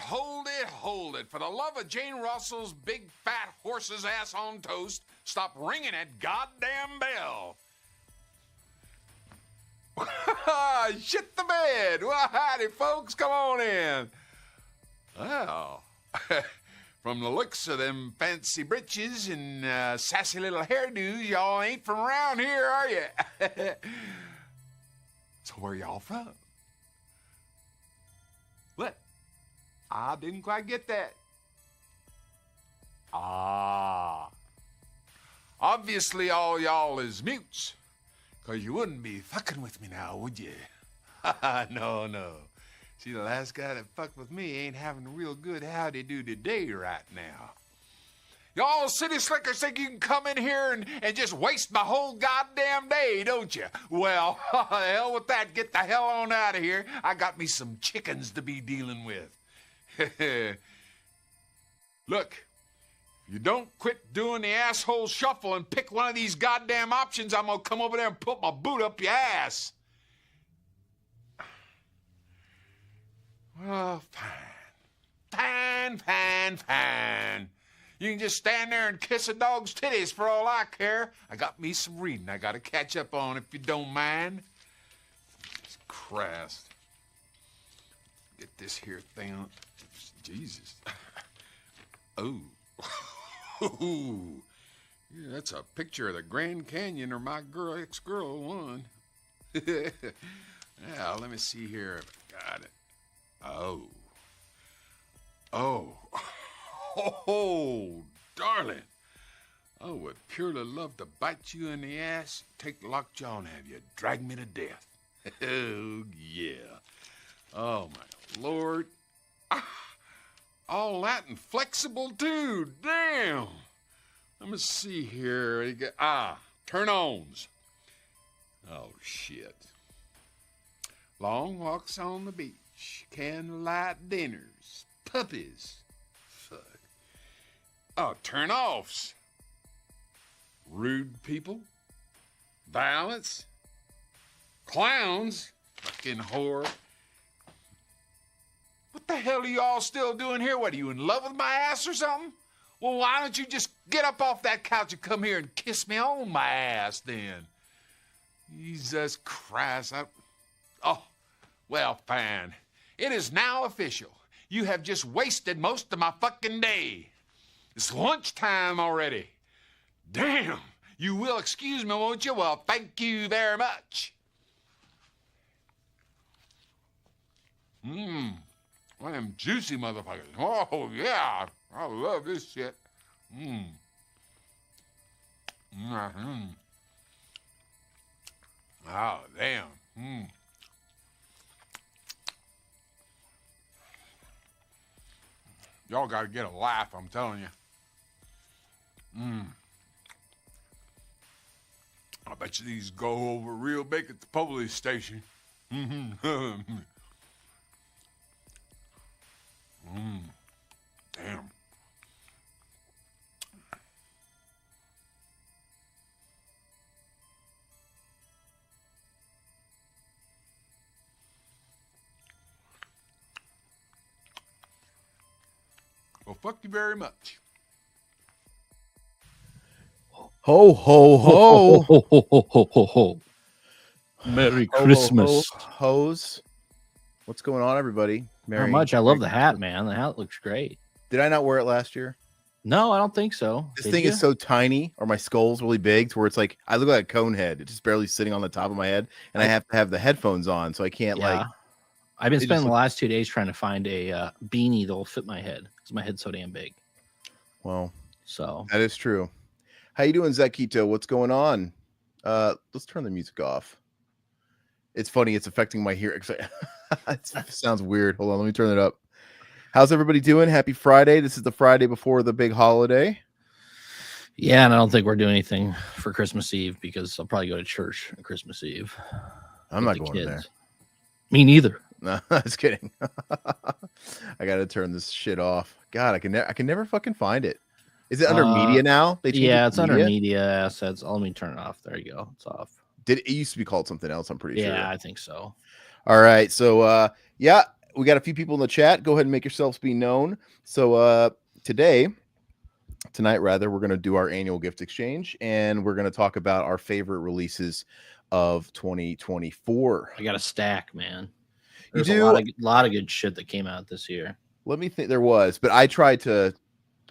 hold it. For the love of Jane Russell's big fat horse's ass on toast, stop ringing that goddamn bell. Shit the bed. Well, howdy, folks. Come on in. Well, from the looks of them fancy breeches and sassy little hairdos, y'all ain't from around here, are you? So where y'all from? What? I didn't quite get that. Ah. Obviously all y'all is mutes. 'Cause you wouldn't be fucking with me now, would you? No. See, the last guy that fucked with me ain't having a real good howdy-do today right now. Y'all city slickers think you can come in here and just waste my whole goddamn day, don't you? Well, the hell with that. Get the hell on out of here. I got me some chickens to be dealing with. Look. You don't quit doing the asshole shuffle and pick one of these goddamn options, I'm gonna come over there and put my boot up your ass. Well, fine. You can just stand there and kiss a dog's titties for all I care. I got me some reading I gotta catch up on if you don't mind. Christ. Get this here thing on. Jesus. Oh. Ooh, yeah, that's a picture of the Grand Canyon or my ex-girl one. Yeah, let me see here if I got it. Oh, darling. I would purely love to bite you in the ass, take lockjaw and have you drag me to death. Oh, yeah. Oh, my Lord. All that and flexible, too. Damn. Let me see here. Turn-ons. Oh, shit. Long walks on the beach. Candlelight dinners. Puppies. Fuck. Oh, turn-offs. Rude people. Violence. Clowns. Fucking whore. What the hell are you all still doing here? What, are you in love with my ass or something? Well, why don't you just get up off that couch and come here and kiss me on my ass then? Jesus Christ. Oh, well, fine. It is now official. You have just wasted most of my fucking day. It's lunchtime already. Damn. You will excuse me, won't you? Well, thank you very much. One of them juicy motherfuckers. Oh, yeah. I love this shit. Oh, damn. Y'all gotta get a laugh, I'm telling you. I bet you these go over real big at the police station. Damn. Well, fuck you very much. Ho, ho, ho. Ho, ho, ho, ho, ho, ho. Merry Christmas. Hoes. What's going on, everybody? Not much. I love the hat, man. The hat looks great. Did I not wear it last year? No, I don't think so. This thing is so tiny, or my skull's really big, to where it's like I look like a cone head. It's just barely sitting on the top of my head, and I have to have the headphones on, so I can't like. I've been spending the last 2 days trying to find a beanie that'll fit my head because my head's so damn big. Well, so that is true. How you doing, Zakito? What's going on? Let's turn the music off. It's funny. It's affecting my hearing. It sounds weird. Hold on. Let me turn it up. How's everybody doing? Happy Friday. This is the Friday before the big holiday. Yeah, and I don't think we're doing anything for Christmas Eve because I'll probably go to church on Christmas Eve. I'm not going there. Me neither. No, I was kidding. I got to turn this shit off. God, I can never fucking find it. Is it under media now? It's under media assets. Let me turn it off. There you go. It's off. It used to be called something else, I'm pretty sure. Yeah, I think so. All right. So, we got a few people in the chat. Go ahead and make yourselves be known. So tonight rather, we're going to do our annual gift exchange, and we're going to talk about our favorite releases of 2024. I got a stack, man. You There's do? a lot of good shit that came out this year. Let me think. There was, but I tried to.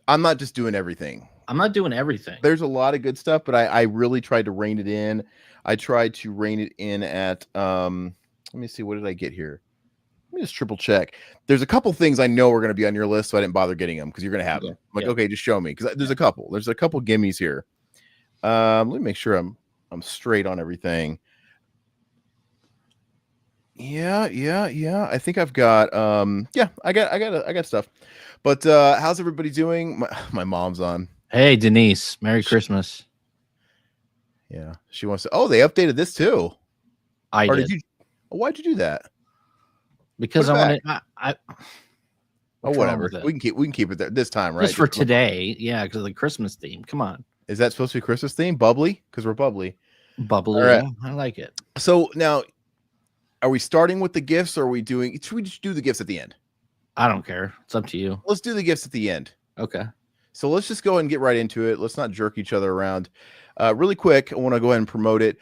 I'm not just doing everything. I'm not doing everything. There's a lot of good stuff, but I really tried to rein it in. I tried to rein it in at let me see, what did I get here? Let me just triple check. There's a couple things I know are going to be on your list, so I didn't bother getting them because you're going to have them. I'm like, okay, just show me, because there's a couple. There's a couple gimmies here. Let me make sure I'm straight on everything. Yeah. I think I've got I got stuff. But how's everybody doing? My mom's on. Hey, Denise, Merry Christmas. Yeah, she wants to. Oh, they updated this too. I did. Why'd you do that? Because I wanted. Whatever. We can keep it there this time, right? Just for today, yeah, because of the Christmas theme. Come on. Is that supposed to be Christmas theme? Bubbly? Because we're bubbly. Bubbly. Right. Yeah, I like it. So now, are we starting with the gifts, or are we doing? Should we just do the gifts at the end? I don't care. It's up to you. Let's do the gifts at the end. Okay. So let's just go ahead and get right into it. Let's not jerk each other around. Really quick, I want to go ahead and promote it.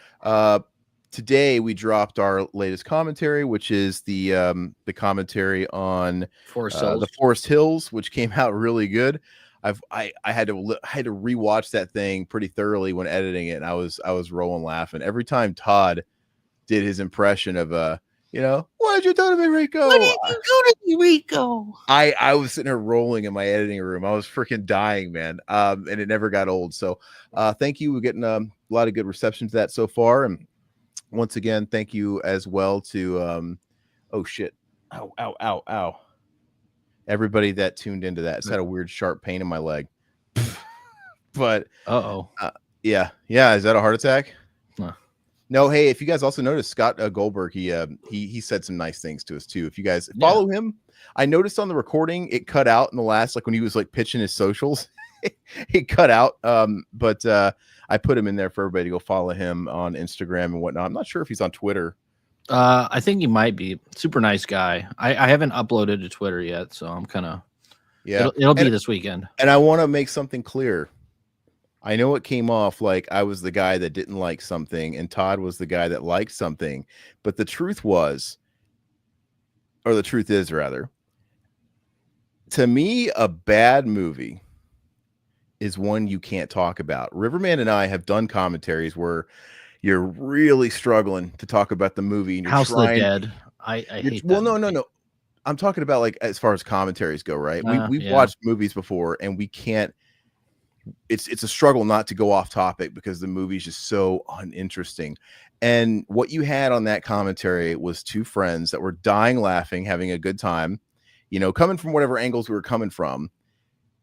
Today we dropped our latest commentary, which is the commentary on the Forest Hills, which came out really good. I had to rewatch that thing pretty thoroughly when editing it, and I was rolling laughing every time Todd did his impression of what did you do to me, Rico? What did you do to me, Rico? I was sitting here rolling in my editing room. I was freaking dying, man. And it never got old. So thank you. We're getting a lot of good reception to that so far. And once again, thank you as well to oh shit. Ow. Everybody that tuned into that. It's had a weird sharp pain in my leg. But yeah. Is that a heart attack? No, hey, if you guys also noticed, Scott Goldberg, he said some nice things to us too. If you guys follow him, I noticed on the recording it cut out in the last, like when he was like pitching his socials, it cut out. But I put him in there for everybody to go follow him on Instagram and whatnot. I'm not sure if he's on Twitter. I think he might be. Super nice guy. I haven't uploaded to Twitter yet, so I'm kind of It'll be this weekend. And I want to make something clear. I know it came off like I was the guy that didn't like something and Todd was the guy that liked something. But the truth is rather, to me, a bad movie is one you can't talk about. Riverman and I have done commentaries where you're really struggling to talk about the movie. And you're House of the Dead. I hate that. Well, no. I'm talking about like as far as commentaries go, right? We've watched movies before and we can't. It's a struggle not to go off topic because the movie's just so uninteresting. And what you had on that commentary was two friends that were dying laughing, having a good time, coming from whatever angles we were coming from,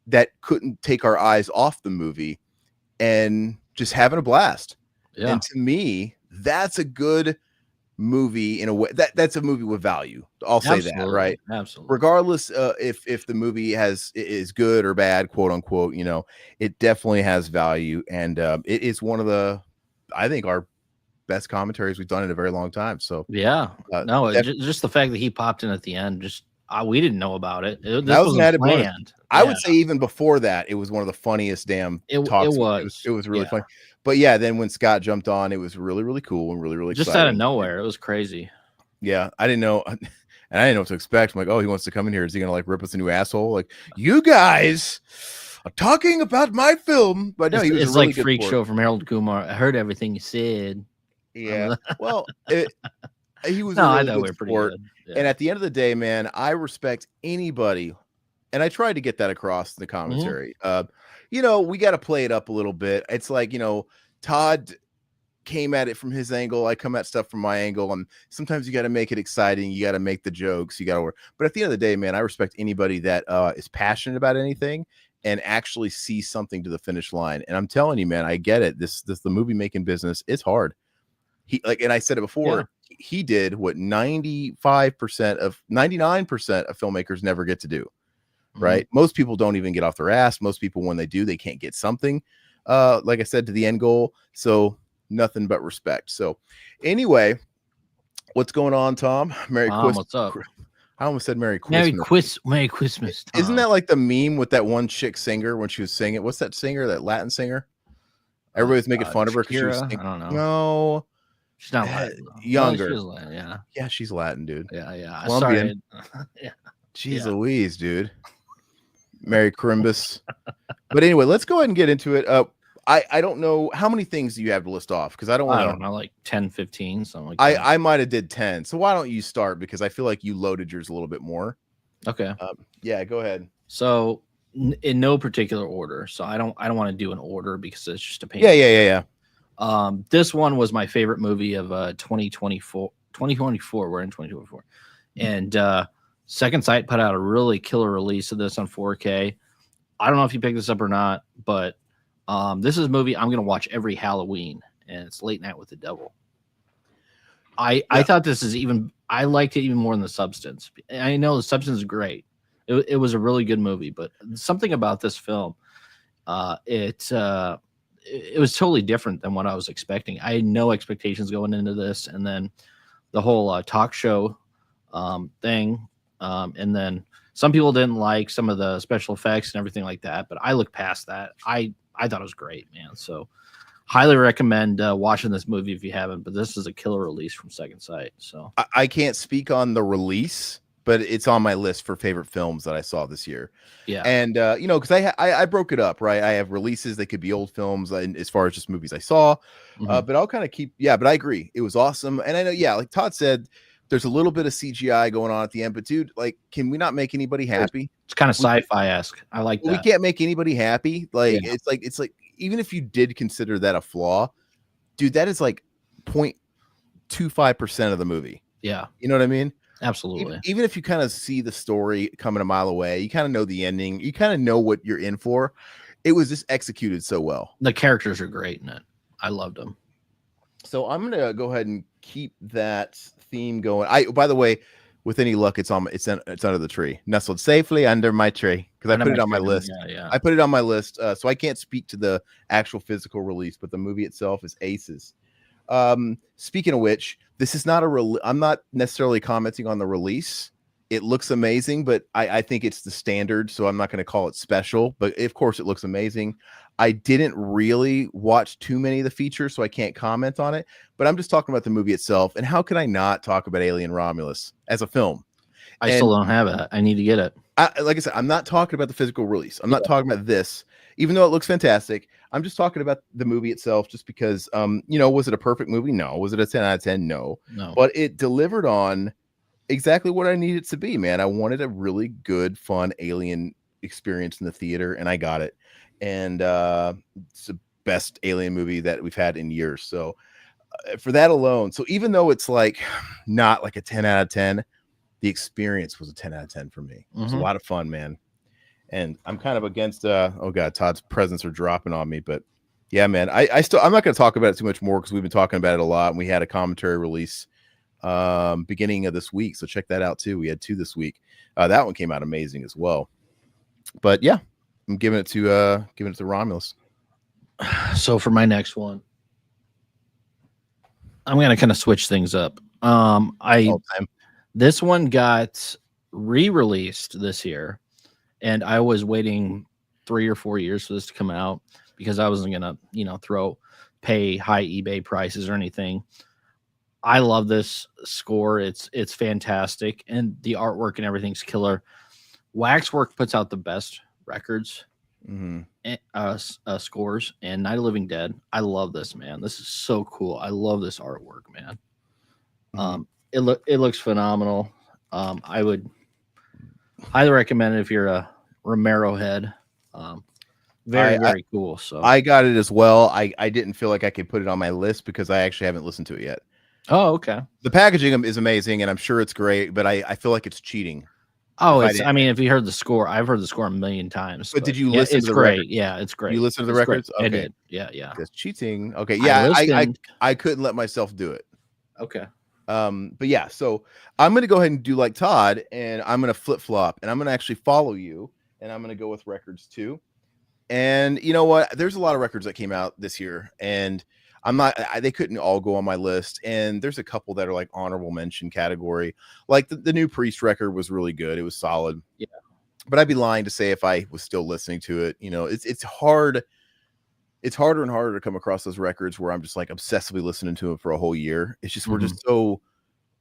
that couldn't take our eyes off the movie and just having a blast. Yeah. And to me, that's a good movie in a way. That's a movie with value. I'll say that, right? Absolutely. Regardless if the movie is good or bad, quote unquote, it definitely has value, and it is one of the, I think, our best commentaries we've done in a very long time. So just the fact that he popped in at the end, just we didn't know about it. This wasn't planned. I would say even before that, it was one of the funniest damn talks. It was really funny. But yeah, then when Scott jumped on, it was really, really cool and really, really just exciting. Out of nowhere. It was crazy. Yeah, I didn't know, and I didn't know what to expect. I'm like, oh, he wants to come in here. Is he gonna like rip us a new asshole? Like, you guys are talking about my film, but no, it's really like Freak Show from Harold Kumar. I heard everything you said. Yeah, well, he was. I thought we were pretty good. Yeah. And at the end of the day, man, I respect anybody, and I tried to get that across in the commentary. We got to play it up a little bit. It's like, Todd came at it from his angle. I come at stuff from my angle. And sometimes you got to make it exciting. You got to make the jokes. You got to work. But at the end of the day, man, I respect anybody that is passionate about anything and actually sees something to the finish line. And I'm telling you, man, I get it. The movie making business is hard. And I said it before, he did what 99% of filmmakers never get to do. Right. Most people don't even get off their ass. Most people, when they do, they can't get something, like I said, to the end goal. So nothing but respect. So anyway, what's going on, Tom? What's up? I almost said Merry Christmas. Merry Christmas. Tom. Isn't that like the meme with that one chick singer when she was singing? What's that singer? That Latin singer? Everybody's making fun of her because she was singing. I don't know. No, she's not Latin. Younger. Well, Latin, yeah. Yeah, she's Latin, dude. Yeah. Colombian. Yeah. Jeez Louise, dude. Merry Crimbus. But anyway, let's go ahead and get into it. I don't know how many things do you have to list off, because I don't know, like 10, 15, something like that. I might have did 10. So why don't you start, because I feel like you loaded yours a little bit more. Okay. Yeah, go ahead. So in no particular order. So I don't want to do an order because it's just a pain. Yeah. This one was my favorite movie of 2024. We're in 2024. And Second Sight put out a really killer release of this on 4K. I don't know if you picked this up or not, but this is a movie I'm going to watch every Halloween, and it's Late Night with the Devil. I thought this is I liked it even more than The Substance. I know The Substance is great. It was a really good movie, but something about this film, it was totally different than what I was expecting. I had no expectations going into this, and then the whole talk show thing, and then some people didn't like some of the special effects and everything like that, but I looked past that. I thought it was great, man. So highly recommend watching this movie if you haven't, but this is a killer release from Second Sight. So I can't speak on the release, but it's on my list for favorite films that I saw this year. Yeah. And because I broke it up, right? I have releases. They could be old films, and as far as just movies I saw, but I'll kind of keep, but I agree. It was awesome. And I know, like Todd said, there's a little bit of CGI going on at the end, but dude, like, can we not make anybody happy? It's kind of sci-fi-esque. I like that. We can't make anybody happy. Like, it's like, even if you did consider that a flaw, dude, that is like 0.25% of the movie. Yeah. You know what I mean? Absolutely. Even if you kind of see the story coming a mile away, you kind of know the ending, you kind of know what you're in for. It was just executed so well. The characters are great in it. I loved them. So I'm gonna go ahead and keep that theme going. By the way, with any luck, it's under the tree, nestled safely under my tree, because I put it on my list. Yeah. I put it on my list, so I can't speak to the actual physical release, but the movie itself is aces. Speaking of which, this is not I'm not necessarily commenting on the release. It looks amazing, but I think it's the standard, so I'm not going to call it special, but of course it looks amazing. I didn't really watch too many of the features, so I can't comment on it, but I'm just talking about the movie itself. And how can I not talk about Alien Romulus as a film? I still don't have it. I need to get it. Like I said, I'm not talking about the physical release. I'm not talking about this, even though it looks fantastic. I'm just talking about the movie itself, just because, was it a perfect movie? No. Was it a 10 out of 10? No. But it delivered on exactly what I needed it to be, man. I wanted a really good, fun Alien experience in the theater, and I got it. And it's the best Alien movie that we've had in years. So for that alone, so even though it's like not like a 10 out of 10, the experience was a 10 out of 10 for me. It was a lot of fun, man. And I'm kind of against oh god, Todd's presents are dropping on me, but yeah, man, I'm not going to talk about it too much more, because we've been talking about it a lot, and we had a commentary release beginning of this week, so check that out too. We had 2 this week. That one came out amazing as well. But yeah, I'm giving it to Romulus. So for my next one, I'm going to kind of switch things up. This one got re-released this year, and I was waiting 3 or 4 years for this to come out, because I wasn't gonna, pay high eBay prices or anything. I love this score. It's fantastic, and the artwork and everything's killer. Waxwork puts out the best records, scores, and Night of the Living Dead. I love this, man. This is so cool. I love this artwork, man. It looks phenomenal. I would highly recommend it if you're a Romero head. Very cool. So I got it as well. I didn't feel like I could put it on my list because I actually haven't listened to it yet. Oh, okay. The packaging is amazing, and I'm sure it's great, but I feel like it's cheating. Oh, I mean, if you heard the score, I've heard the score a million times. But did you listen to the record? Yeah, it's great. You listen to the records? Okay. I did. Yeah. It's cheating. Okay. Yeah, I couldn't let myself do it. Okay. But yeah, so I'm gonna go ahead and do like Todd, and I'm gonna flip-flop, and I'm gonna actually follow you, and I'm gonna go with records too. And you know what? There's a lot of records that came out this year, and they couldn't all go on my list, and there's a couple that are like honorable mention category. Like the new Priest record was really good. It was solid. Yeah. But I'd be lying to say if I was still listening to it. It's hard. It's harder and harder to come across those records where I'm just like obsessively listening to it for a whole year. It's just we're just so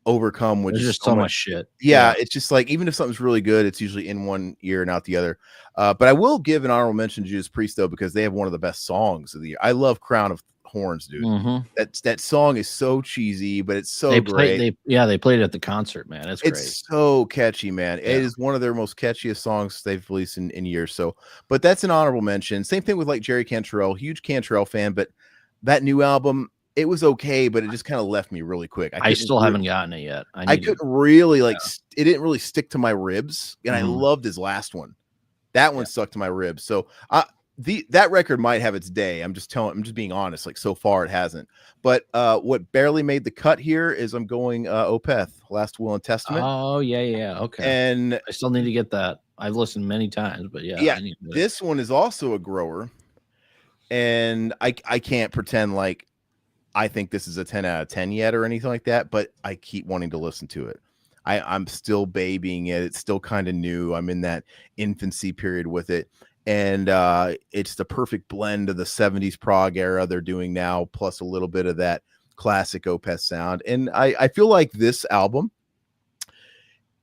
overcome with There's just so much shit. Yeah, it's just like even if something's really good, it's usually in one ear and out the other. But I will give an honorable mention to Judas Priest though, because they have one of the best songs of the year. I love Crown of Horns, dude. That song is so cheesy, but it's so great. They played it at the concert, man. It's great. It's so catchy, man. It is one of their most catchiest songs they've released in years. So, but that's an honorable mention. Same thing with like Jerry Cantrell, huge Cantrell fan, but that new album, it was okay, but it just kind of left me really quick. I still haven't gotten it yet. I couldn't really it didn't really stick to my ribs, and I loved his last one. That one stuck to my ribs. So that record might have its day. I'm just being honest. Like so far it hasn't. But what barely made the cut here is I'm going Opeth, Last Will and Testament. Oh yeah. Okay. And I still need to get that. I've listened many times, but yeah, this one is also a grower. And I can't pretend like I think this is a 10 out of 10 yet or anything like that, but I keep wanting to listen to it. I'm still babying it. It's still kind of new. I'm in that infancy period with it. And it's the perfect blend of the 70s prog era they're doing now, plus a little bit of that classic Opeth sound. And I feel like this album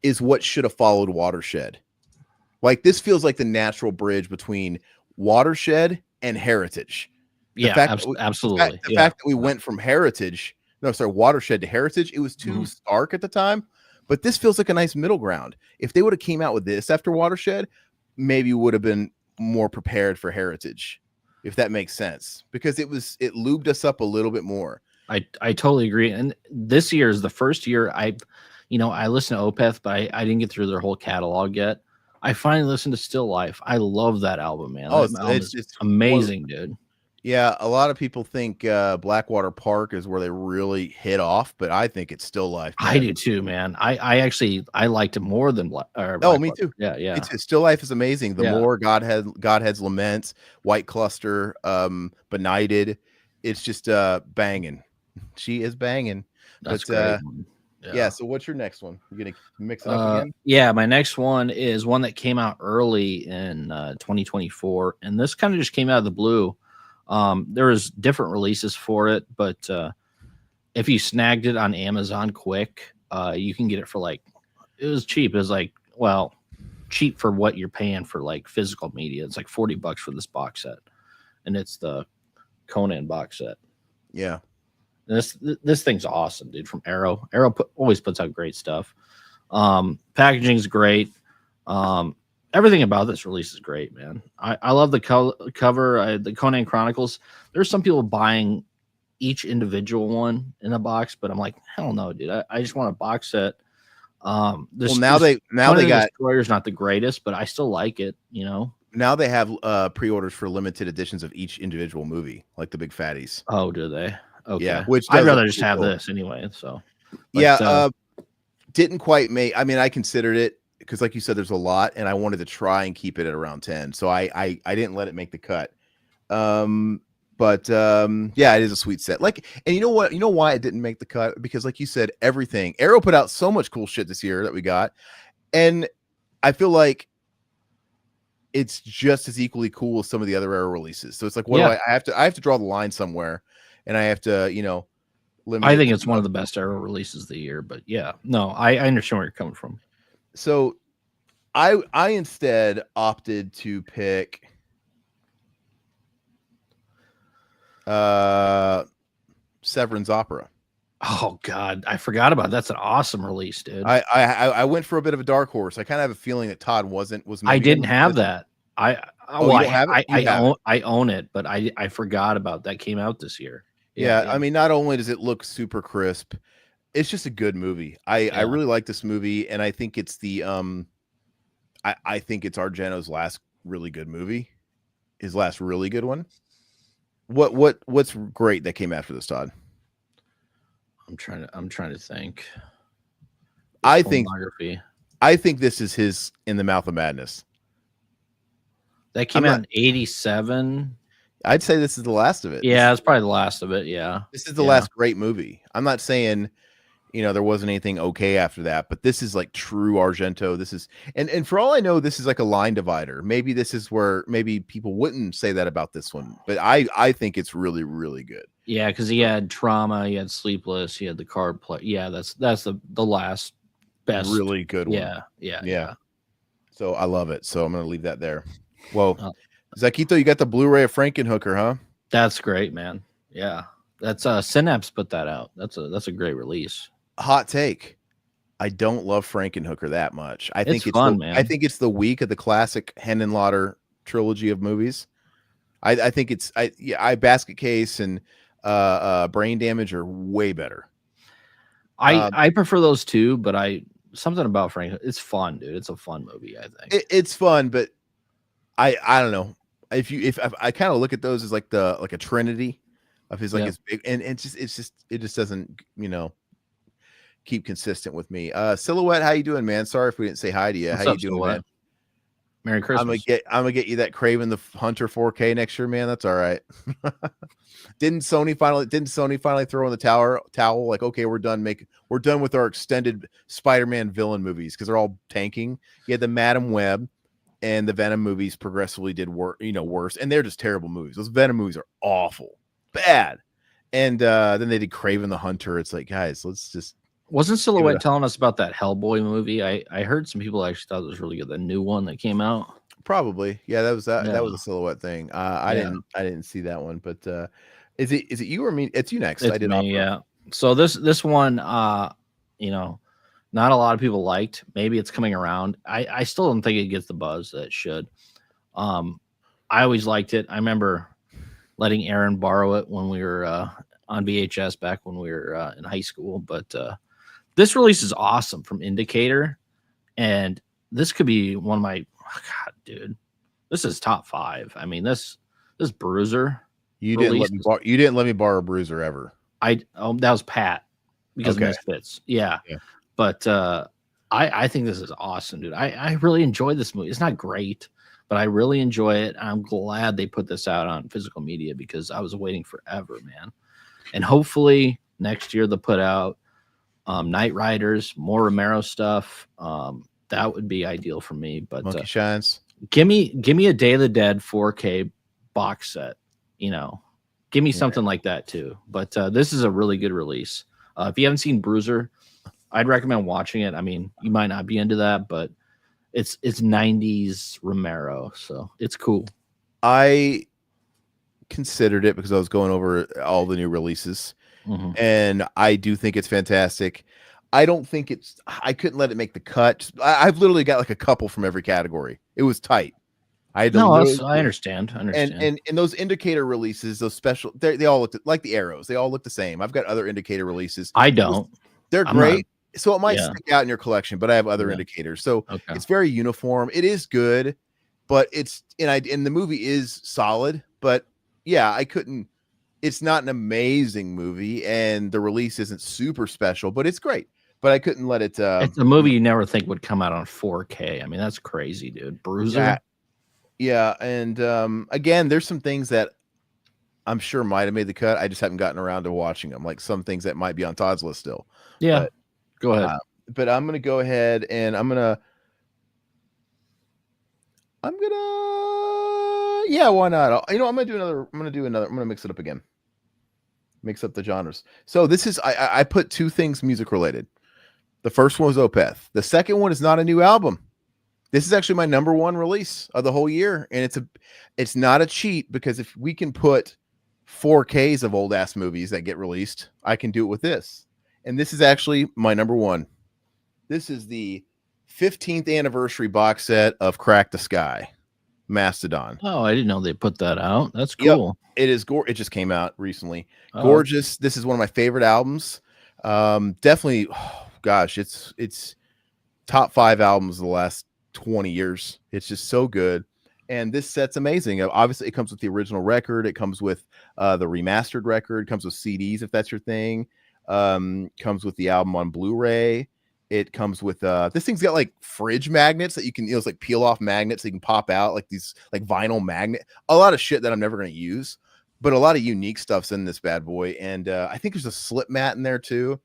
is what should have followed Watershed. Like this feels like the natural bridge between Watershed and Heritage. Absolutely. The fact that we went from Watershed to Heritage, it was too stark at the time. But this feels like a nice middle ground. If they would have came out with this after Watershed, maybe would have been more prepared for Heritage, if that makes sense, because it lubed us up a little bit more. I totally agree. And this year is the first year I listened to Opeth, but I didn't get through their whole catalog yet. I finally listened to Still Life. I love that album, man. Oh, it's amazing, dude. Yeah, a lot of people think Blackwater Park is where they really hit off, but I think it's Still Life. Man. I do too, man. I liked it more than Blackwater. Me too. Yeah. It's Still Life is amazing. The more Godhead's Laments, White Cluster, Benighted, it's just banging. She is banging. That's great. Yeah. So what's your next one? You're gonna mix it up again? Yeah, my next one is one that came out early in 2024, and this kind of just came out of the blue. There was different releases for it, but if you snagged it on Amazon quick, you can get it for it was cheap. It was cheap for what you're paying for like physical media. It's like $40 for this box set, and it's the Conan box set. Yeah. This thing's awesome, dude. From Arrow. Always puts out great stuff. Packaging's great. Everything about this release is great, man. I love the cover, the Conan Chronicles. There's some people buying each individual one in a box, but I'm like, hell no, dude. I just want a box set. Now they got Destroyer's not the greatest, but I still like it. Now they have pre-orders for limited editions of each individual movie, like the big fatties. Oh, do they? Okay. Yeah, which I'd rather just have this anyway. So, didn't quite make. I mean, I considered it because, like you said, there's a lot, and I wanted to try and keep it at around 10. So I didn't let it make the cut. But it is a sweet set. And you know what? You know why it didn't make the cut? Because, like you said, everything Arrow put out so much cool shit this year that we got, and I feel like it's just as equally cool as some of the other Arrow releases. So it's like, I have to draw the line somewhere. And I have to, limit. I think it's one of the best Arrow releases of the year, but I understand where you're coming from. So I instead opted to pick Severin's Opera. Oh God, I forgot about it. That's an awesome release, dude. I went for a bit of a dark horse. I kind of have a feeling that Todd was. I didn't have that. I own it, but I forgot about that. Came out this year. Yeah, I mean, not only does it look super crisp, it's just a good movie. I really like this movie, and I think it's the I think it's Argento's last really good movie, his last really good one. What's great that came after this, Todd? I'm trying to think. I think this is his In the Mouth of Madness. That came out in 87. I'd say this is the last of it. Yeah, it's probably the last of it. Yeah. This is the last great movie. I'm not saying, there wasn't anything okay after that, but this is like true Argento. This is, and for all I know, this is like a line divider. Maybe this is where maybe people wouldn't say that about this one, but I think it's really, really good. Yeah, because he had Trauma, he had Sleepless, he had the Card Play. Yeah, that's the last best, really good one. Yeah. So I love it. So I'm gonna leave that there. Well, Zakito, you got the Blu-ray of Frankenhooker, huh? That's great, man. Yeah, that's Synapse put that out. That's a great release. Hot take. I don't love Frankenhooker that much. I think it's fun, man. I think it's the weak of the classic Henenlotter trilogy of movies. I think it's Basket Case and Brain Damage are way better. I prefer those two, but something about Frank, it's fun, dude. It's a fun movie. I think it's fun, but I don't know if I kind of look at those as like a trinity of his his big, and it just doesn't keep consistent with me. Silhouette, how you doing, man? Sorry if we didn't say hi to you. How you doing, man? Merry Christmas. I'm gonna get you that Craven the Hunter 4K next year, man. That's all right. Didn't Sony finally throw in the towel? Like, okay, we're done with our extended Spider-Man villain movies because they're all tanking. You had the Madam Web and the Venom movies progressively did worse, and they're just terrible movies. Those Venom movies are awful, bad. And then they did Craven the Hunter. It's like, guys, let's just. Wasn't Silhouette telling us about that Hellboy movie? I heard some people actually thought it was really good. The new one that came out. Probably, yeah. That was a Silhouette thing. I didn't see that one, but is it you or me? It's you next. It's me, yeah. So this one, not a lot of people liked. Maybe it's coming around. I still don't think it gets the buzz that it should. I always liked it. I remember letting Aaron borrow it when we were on VHS back when we were in high school, but. This release is awesome from Indicator, and this could be one of my God, dude. This is top 5. I mean, this Bruiser. You didn't let me borrow Bruiser ever. That was Pat because of Misfits. Yeah. But I think this is awesome, dude. I really enjoy this movie. It's not great, but I really enjoy it. I'm glad they put this out on physical media because I was waiting forever, man. And hopefully next year they'll put out Night Riders, more Romero stuff. That would be ideal for me. But Monkey Shines. Give me a Day of the Dead 4K box set. Give me something like that too. But this is a really good release. If you haven't seen Bruiser, I'd recommend watching it. I mean, you might not be into that, but it's 90s Romero, so it's cool. I considered it because I was going over all the new releases. Mm-hmm. And I do think it's fantastic. I don't think I couldn't let it make the cut. I've literally got like a couple from every category. It was tight. I understand. And those Indicator releases, those special, they all look like the Arrows. They all look the same. I've got other Indicator releases. I don't. They're great. So it might stick out in your collection, but I have other Indicators. So it's very uniform. It is good, but and the movie is solid. But yeah, I couldn't. It's not an amazing movie, and the release isn't super special, but it's great. But I couldn't let it. It's a movie you never think would come out on 4K. I mean, that's crazy, dude. Bruiser. Yeah, and again, there's some things that I'm sure might have made the cut. I just haven't gotten around to watching them. Like some things that might be on Todd's list still. Yeah, but, go ahead. But I'm gonna go ahead and I'm gonna. Yeah, why not? I'm gonna do another. I'm gonna mix it up again. Mix up the genres. So this is I put 2 things music related. The first one was Opeth. The second one is not a new album. This is actually my number 1 release of the whole year, and it's not a cheat because if we can put 4Ks of old ass movies that get released, I can do it with this. And this is actually my number 1. This is the 15th anniversary box set of Crack the Sky. Mastodon. Oh, I didn't know they put that out. That's cool. Yep, it is. It just came out recently. Gorgeous. This is one of my favorite albums. Definitely. Oh, gosh, it's top 5 albums of the last 20 years. It's just so good. And this set's amazing. Obviously, it comes with the original record. It comes with the remastered record. It comes with CDs if that's your thing. Comes with the album on Blu-ray. It comes with this thing's got like fridge magnets that you can, it's like peel off magnets that you can pop out, like these like vinyl magnet, a lot of shit that I'm never going to use, but a lot of unique stuff's in this bad boy. And I think there's a slip mat in there too,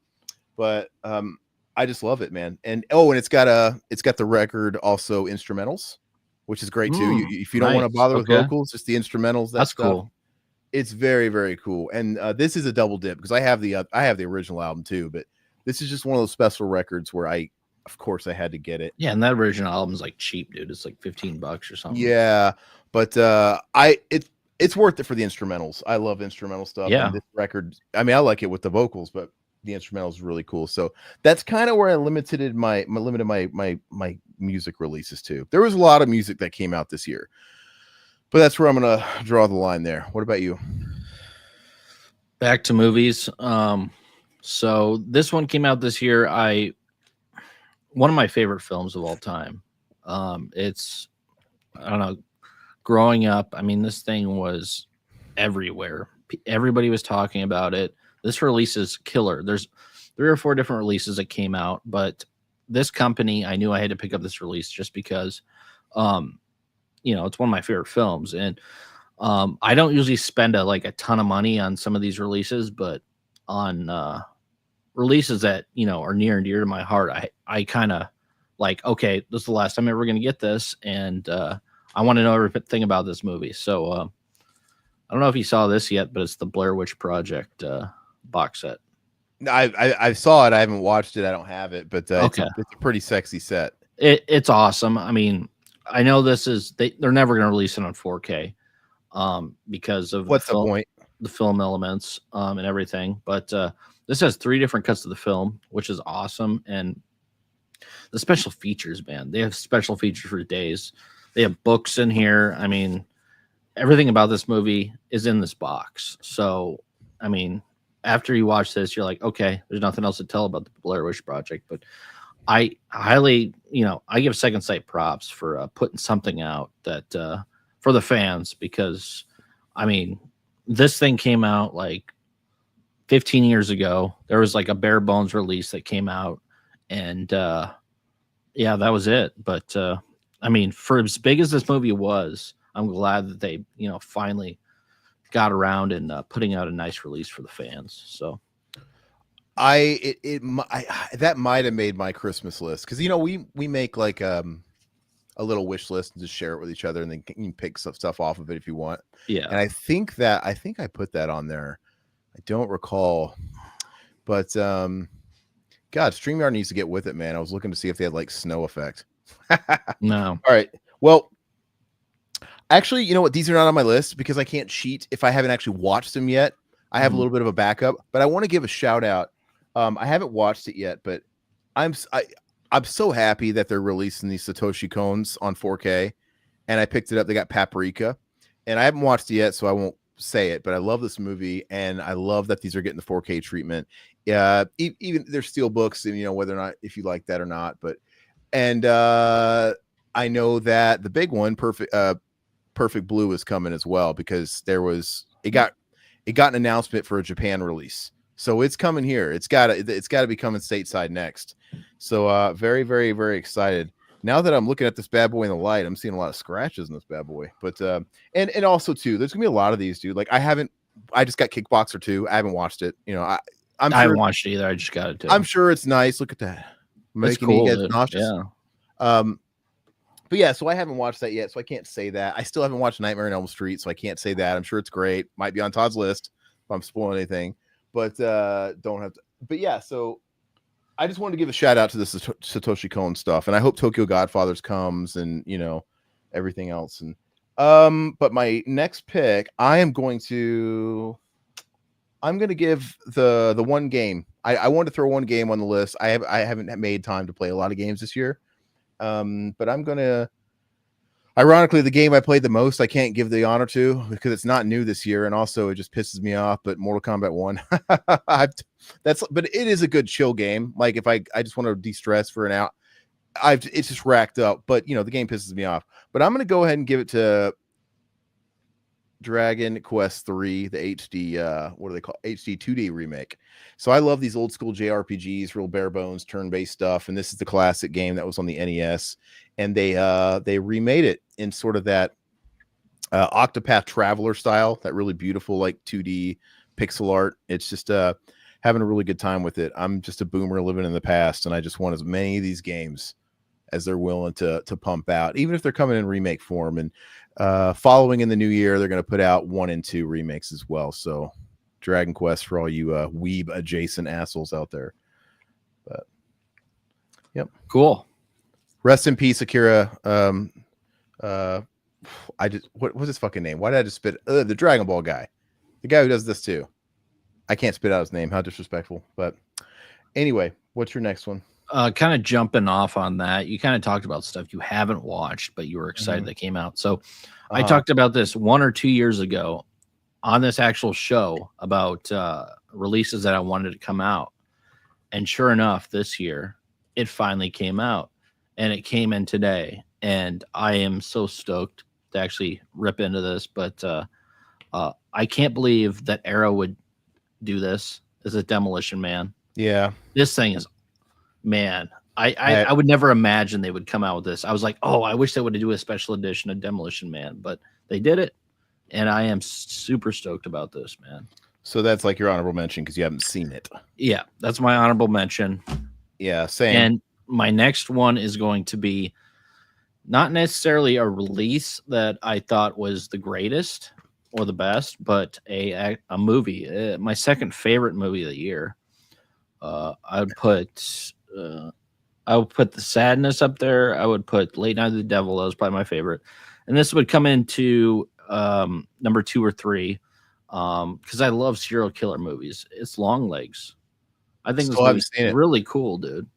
but I just love it, man. And and it's got the record also instrumentals, which is great too. If you don't want to bother with vocals, just the instrumentals, that's stuff. Cool. It's very, very cool. And this is a double dip because I have the original album too, but this is just one of those special records where of course I had to get it. Yeah, and that original album's like cheap, dude. It's like $15 or something. Yeah, but it's worth it for the instrumentals. I love instrumental stuff. Yeah. And this record, I mean, I like it with the vocals, but the instrumental is really cool. So that's kind of where I limited my music releases to. There was a lot of music that came out this year, but that's where I'm gonna draw the line there. What about you? Back to movies. So this one came out this year. One of my favorite films of all time. It's, I don't know, growing up, I mean, this thing was everywhere. Everybody was talking about it. This release is killer. There's 3 or 4 different releases that came out, but this company, I knew I had to pick up this release just because, it's one of my favorite films. And I don't usually spend a ton of money on some of these releases, but on releases that are near and dear to my heart, I kind of like, okay, this is the last time I'm ever going to get this, and I want to know everything about this movie. So I don't know if you saw this yet, but it's the Blair Witch Project box set. I saw it. I haven't watched it. I don't have it, but okay. It's a pretty sexy set. It's awesome. I mean, I know they're never going to release it on 4K because of what's the point? The film elements and everything, but this has 3 different cuts of the film, which is awesome. And the special features, man, they have special features for days. They have books in here. I mean, everything about this movie is in this box. So, I mean, after you watch this, you're like, okay, there's nothing else to tell about the Blair Witch Project. But I highly, I give Second Sight props for putting something out that for the fans, because, I mean, this thing came out like 15 years ago. There was like a bare bones release that came out, and yeah, that was it. But I mean, for as big as this movie was, I'm glad that they finally got around and putting out a nice release for the fans. So that might have made my Christmas list, because we make like a little wish list and just share it with each other, and then you can pick some stuff off of it if you want. Yeah. And I think I put that on there. I don't recall, but God, StreamYard needs to get with it, man. I was looking to see if they had like snow effect. No. All right. Well, actually, you know what? These are not on my list because I can't cheat if I haven't actually watched them yet. I have a little bit of a backup, but I want to give a shout out. I haven't watched it yet, but I'm so happy that they're releasing these Satoshi Kons on 4K, and I picked it up. They got Paprika, and I haven't watched it yet, so I won't say it, but I love this movie, and I love that these are getting the 4K treatment. Even there's steel books, and whether or not if you like that or not, but I know that the big one, Perfect Blue, is coming as well, because it got an announcement for a Japan release, so it's coming here. It's got to be coming stateside next. So very, very, very excited. Now that I'm looking at this bad boy in the light, I'm seeing a lot of scratches in this bad boy. But and also too, there's gonna be a lot of these, dude. Like I just got Kickboxer 2. I haven't watched it. I haven't watched it either. I just got it too. I'm sure it's nice. Look at that. It's cool. You guys nauseous. Yeah. But yeah, so I haven't watched that yet, so I can't say that. I still haven't watched Nightmare on Elm Street, so I can't say that. I'm sure it's great. Might be on Todd's list if I'm spoiling anything, but don't have to. But yeah, so I just wanted to give a shout out to this Satoshi Kon stuff, and I hope Tokyo Godfathers comes, and everything else. And but my next pick, I'm going to give the one game. I wanted to throw one game on the list. I haven't made time to play a lot of games this year, but I'm gonna. Ironically, the game I played the most, I can't give the honor to because it's not new this year, and also it just pisses me off. But Mortal Kombat 1, but it is a good chill game. Like if I just want to de-stress for an hour, it's just racked up. But the game pisses me off. But I'm gonna go ahead and give it to Dragon Quest 3, the HD, what do they call HD 2D remake. So I love these old school JRPGs, real bare bones, turn-based stuff. And this is the classic game that was on the NES. And they remade it in sort of that Octopath Traveler style, that really beautiful, like 2D pixel art. It's just having a really good time with it. I'm just a boomer living in the past, and I just want as many of these games as they're willing to pump out, even if they're coming in remake form. And following in the new year, they're going to put out 1 and 2 remakes as well. So Dragon Quest for all you weeb adjacent assholes out there. But yep, Cool. Rest in peace, Akira. I just what was his fucking name? Why did I just spit? The Dragon Ball guy, the guy who does this too. I can't spit out his name. How disrespectful. But anyway, what's your next one? Kind of jumping off on that, you kind of talked about stuff you haven't watched, but you were excited that came out. So I talked about this 1 or 2 years ago on this actual show about releases that I wanted to come out. And sure enough, this year, it finally came out. And it came in today. And I am so stoked to actually rip into this. But I can't believe that Arrow would do this. This is Demolition Man. Yeah. This thing is... Man, I would never imagine they would come out with this. I was like, oh, I wish they would do a special edition of Demolition Man, but they did it, and I am super stoked about this, man. So that's like your honorable mention because you haven't seen it. Yeah, that's my honorable mention. Yeah, same. And my next one is going to be not necessarily a release that I thought was the greatest or the best, but a movie. My second favorite movie of the year. I would put The Sadness up there. I would put Late Night of the Devil. That was probably my favorite. And this would come into number 2 or 3 because I love serial killer movies. It's Long Legs. I think this movie's really cool, dude.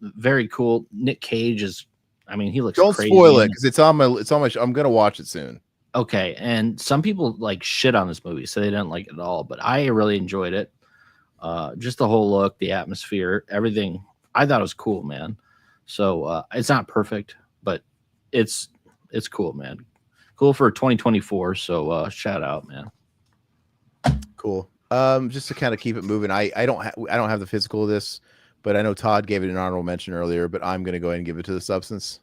Very cool. Nick Cage is, I mean, he looks Don't crazy. spoil it because it's on my I'm gonna watch it soon. Okay, and some people like shit on this movie, so they didn't like it at all, but I really enjoyed it. Just the whole look, the atmosphere, everything. I thought it was cool, man. So it's not perfect, but it's cool, man. Cool for 2024. So shout out, man. Cool. Just to kind of keep it moving, I don't have the physical of this, but I know Todd gave it an honorable mention earlier, but I'm gonna go ahead and give it to The Substance.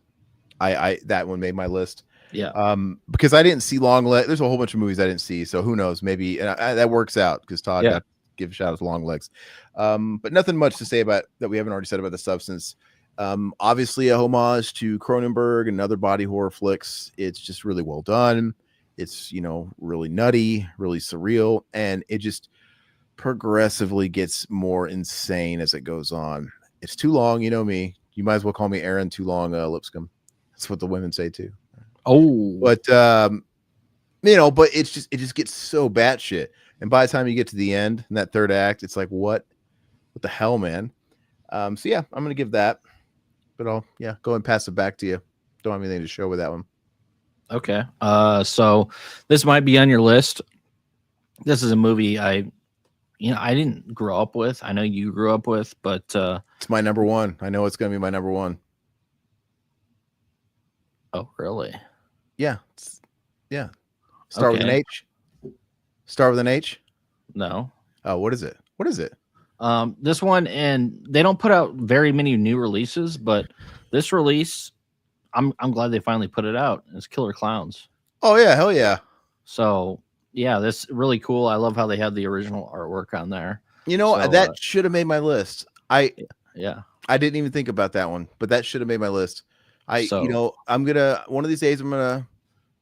I that one made my list. Yeah. Because I didn't see Long Legs. There's a whole bunch of movies I didn't see, so who knows? Maybe that works out because Todd got give a shout out to Long Legs. But nothing much to say about that we haven't already said about The Substance. Obviously a homage to Cronenberg and other body horror flicks. It's just really well done. It's, really nutty, really surreal, and it just progressively gets more insane as it goes on. It's too long, you know me. You might as well call me Aaron Too Long Lipscomb. That's what the women say too. Oh, but but it just gets so batshit. And by the time you get to the end in that third act, it's like, what the hell, man? So yeah, I'm gonna give that. But I'll go and pass it back to you. Don't have anything to show with that one. Okay. So this might be on your list. This is a movie I didn't grow up with. I know you grew up with, but it's my number one. I know it's gonna be my number one. Oh, really? Yeah. Start with an H. Start with an H? No. Oh, what is it? What is it? This one, and they don't put out very many new releases, but this release, I'm glad they finally put it out. It's Killer Clowns. Oh yeah, hell yeah. So yeah, this really cool. I love how they have the original artwork on there. That should have made my list. I didn't even think about that one, but that should have made my list. I'm gonna one of these days I'm gonna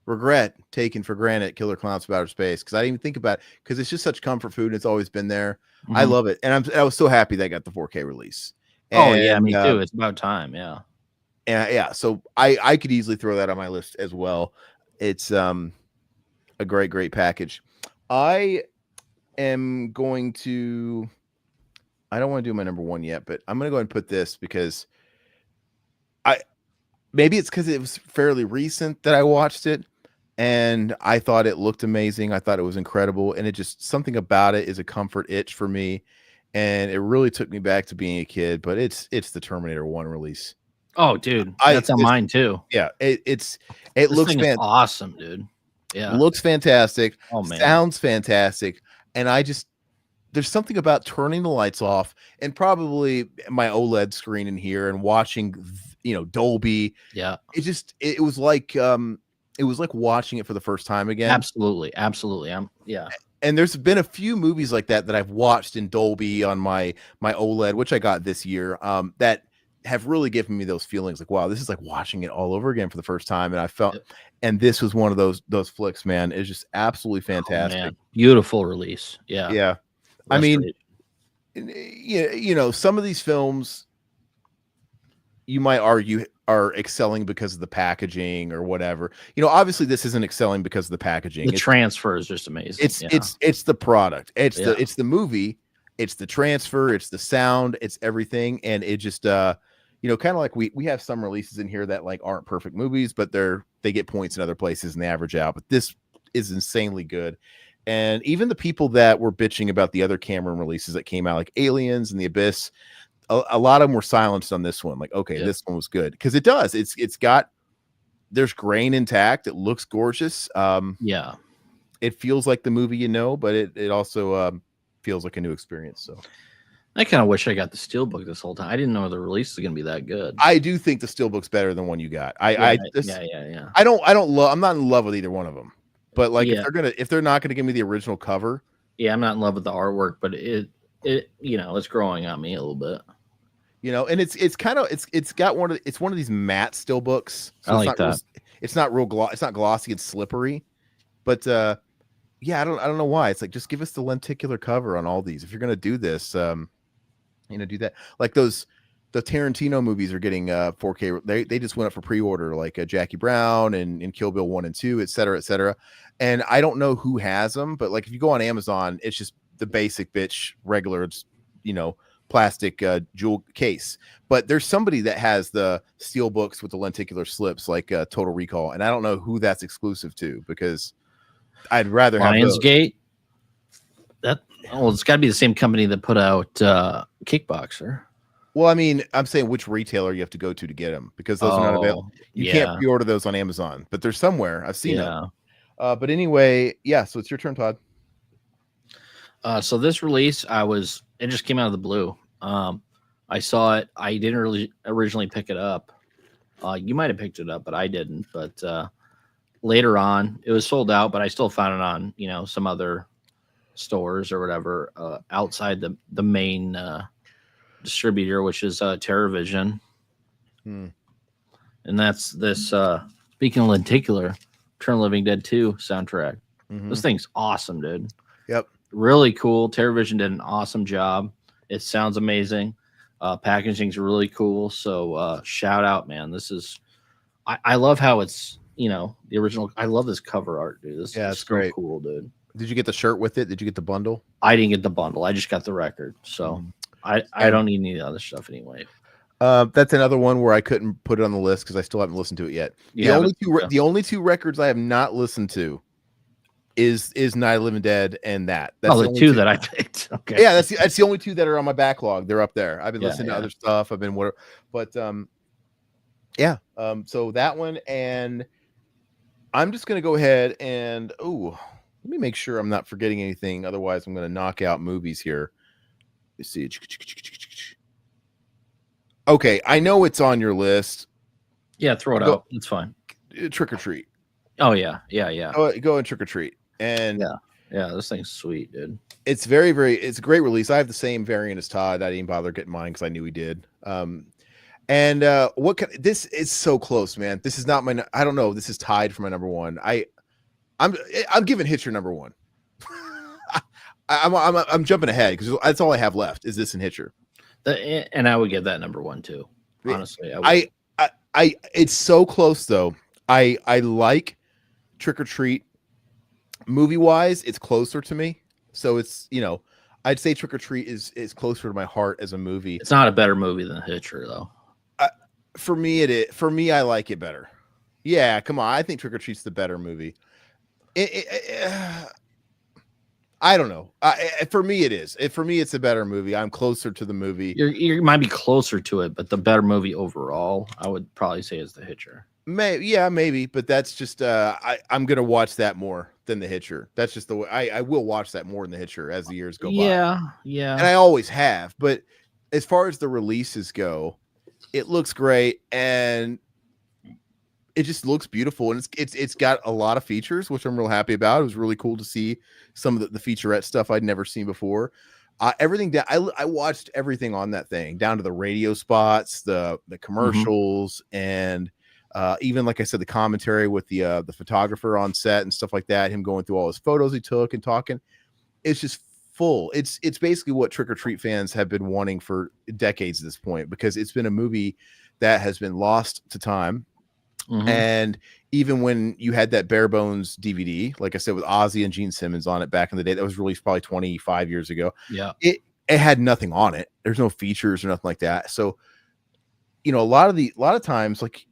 regret taking for granted Killer Clowns from Outer Space because I didn't even think about it because it's just such comfort food and it's always been there. Mm-hmm. I love it, and I was so happy that I got the 4K release. And, me too. It's about time. Yeah. So I could easily throw that on my list as well. It's a great package. I am going to. I don't want to do my number one yet, but I'm going to go ahead and put this because maybe it's because it was fairly recent that I watched it and I thought it looked amazing. I thought it was incredible. And it just, something about it is a comfort itch for me. And it really took me back to being a kid, but it's the Terminator 1 release. Oh, dude, that's on mine too. Yeah. It looks awesome, dude. Yeah. Looks fantastic. Oh man. Sounds fantastic. And there's something about turning the lights off and probably my OLED screen in here and watching, Dolby. Yeah. It was like watching it for the first time again. Absolutely. Yeah. And there's been a few movies like that I've watched in Dolby on my OLED, which I got this year, that have really given me those feelings like, wow, this is like watching it all over again for the first time. And I felt, and this was one of those flicks, man. It's just absolutely fantastic. Man. Beautiful release. Yeah. Yeah. I mean, some of these films you might argue are excelling because of the packaging or whatever. Obviously this isn't excelling because of the packaging. The transfer is just amazing. It's the product. It's the movie. It's the transfer. It's the sound. It's everything. And it just, kind of like we have some releases in here that like aren't perfect movies, but they get points in other places and they average out. But this is insanely good. And even the people that were bitching about the other Cameron releases that came out, like Aliens and The Abyss, a lot of them were silenced on this one. Like, okay, this one was good because it does. There's grain intact. It looks gorgeous. Yeah, it feels like the movie, but it also feels like a new experience. So I kind of wish I got the Steelbook this whole time. I didn't know the release was going to be that good. I do think the Steelbook's better than one you got. Yeah. I'm not in love with either one of them. But like if they're not gonna give me the original cover, I'm not in love with the artwork, but it's growing on me a little bit. And it's one of these matte steel books. So I like that. It's not real it's not glossy, it's slippery. But I don't know why. It's like just give us the lenticular cover on all these. If you're gonna do this, do that. Like the Tarantino movies are getting 4K. They just went up for pre-order, like Jackie Brown and Kill Bill 1 and 2, et cetera, et cetera. And I don't know who has them, but like if you go on Amazon, it's just the basic bitch regular, plastic jewel case. But there's somebody that has the steel books with the lenticular slips, like Total Recall, and I don't know who that's exclusive to because I'd rather have Lionsgate. It's got to be the same company that put out Kickboxer. Well, I mean, I'm saying which retailer you have to go to get them because those are not available. You can't pre-order those on Amazon, but they're somewhere. I've seen them. But anyway, so it's your turn, Todd. So this release, it just came out of the blue. I saw it. I didn't really originally pick it up. You might have picked it up, but I didn't. But later on, it was sold out, but I still found it on, some other stores or whatever outside the main distributor, which is TerraVision. And that's this speaking of lenticular, Return of the Living Dead 2 soundtrack. This thing's awesome, dude. Yep. Really cool. TerraVision did an awesome job. It sounds amazing. Packaging's really cool. So shout out, man. This is I love how it's the original. I love this cover art, dude. This is great. Cool, dude. Did you get the shirt with it? Did you get the bundle? I didn't get the bundle. I just got the record. So I don't need any of the other stuff anyway. That's another one where I couldn't put it on the list because I still haven't listened to it yet. The only two records I have not listened to is Night of the Living Dead and that. That's the two that I picked. Okay. Yeah, that's the only two that are on my backlog. They're up there. I've been listening to other stuff. I've been whatever, but so that one, and I'm just gonna go ahead and let me make sure I'm not forgetting anything. Otherwise, I'm gonna knock out movies here. Let's see. Okay, I know it's on your list. Yeah, throw it out. It's fine. Trick or Treat. Oh yeah. Go and Trick or Treat. And this thing's sweet, dude. It's it's a great release. I have the same variant as Todd. I didn't bother getting mine because I knew he did. This is so close, man. This is not my. I don't know. This is tied for my number one. I'm giving Hitcher number one. I'm jumping ahead because that's all I have left is this and Hitcher. And I would give that number one too. Honestly, I it's so close though. I like Trick or Treat. Movie wise, it's closer to me. So it's I'd say Trick or Treat is closer to my heart as a movie. It's not a better movie than Hitcher though. For me, it is. For me, I like it better. Yeah, come on. I think Trick or Treat's the better movie. I don't know. For me, it is. For me, it's a better movie. I'm closer to the movie. You might be closer to it, but the better movie overall, I would probably say, is The Hitcher. maybe, but that's just I'm gonna watch that more than the Hitcher. That's just the way I will watch that more than the Hitcher as the years go by. Yeah, And I always have. But as far as the releases go, it looks great and it just looks beautiful, and it's got a lot of features, which I'm real happy about. It was really cool to see some of the featurette stuff I'd never seen before. Everything that I watched everything on that thing, down to the radio spots, the commercials, and even like I said, the commentary with the photographer on set and stuff like that. Him going through all his photos he took and talking. It's just full. It's basically what Trick or Treat fans have been wanting for decades at this point, because it's been a movie that has been lost to time. And even when you had that bare bones DVD, like I said, with Ozzy and Gene Simmons on it back in the day, that was released probably 25 years ago. Yeah. It had nothing on it. There's no features or nothing like that. So, you know, a lot of times, like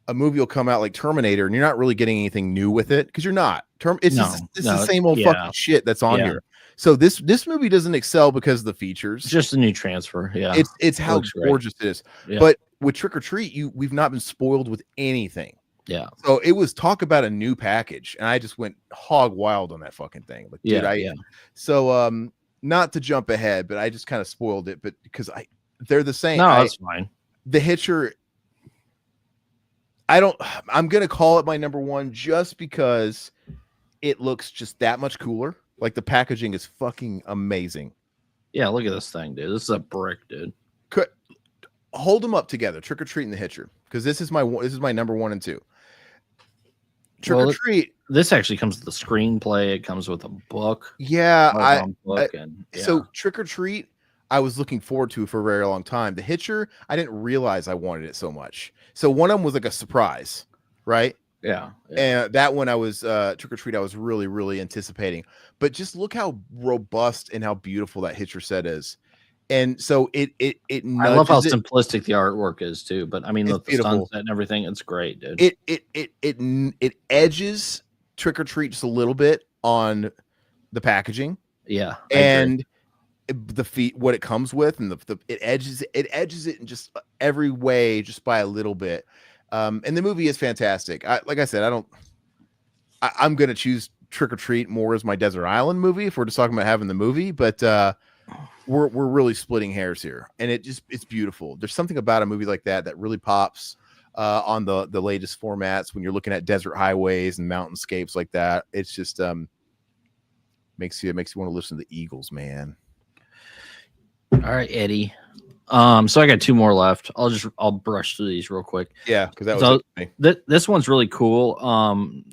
a movie will come out like Terminator and you're not really getting anything new with it, because you're not. It's the same old fucking shit that's on here. So this movie doesn't excel because of the features. It's just a new transfer. Yeah. It's how gorgeous it is. Yeah. But with Trick or Treat, we've not been spoiled with anything. Yeah. So it was talk about a new package, and I just went hog wild on that fucking thing. Like, dude, So not to jump ahead, but I just kind of spoiled it, but because they're the same. No, that's fine. The Hitcher, I'm gonna call it my number one just because it looks just that much cooler. Like the packaging is fucking amazing. Yeah, look at this thing, dude. This is a brick, dude. Hold them up together, Trick or Treat and the Hitcher, because this is my number 1 and 2. Trick or Treat. This actually comes with the screenplay. It comes with a book. Yeah, So Trick or Treat, I was looking forward to for a very long time. The Hitcher, I didn't realize I wanted it so much. So one of them was like a surprise, right? Yeah. And that one I was Trick or Treat, I was really, really anticipating. But just look how robust and how beautiful that Hitcher set is. And so it I love how simplistic the artwork is too. But I mean, the sunset and everything, it's great, dude. It edges Trick or Treat just a little bit on the packaging. Yeah, and the feet, what it comes with, and it edges it in just every way, just by a little bit. And the movie is fantastic. Like I said, I'm gonna choose Trick or Treat more as my Desert Island movie if we're just talking about having the movie, but we're really splitting hairs here, and it's beautiful. There's something about a movie like that really pops on the latest formats when you're looking at desert highways and mountainscapes like that. It's just makes you want to listen to the Eagles, man. All right, Eddie. So I got 2 more left. I'll brush through these real quick. Yeah, because that was me. This one's really cool.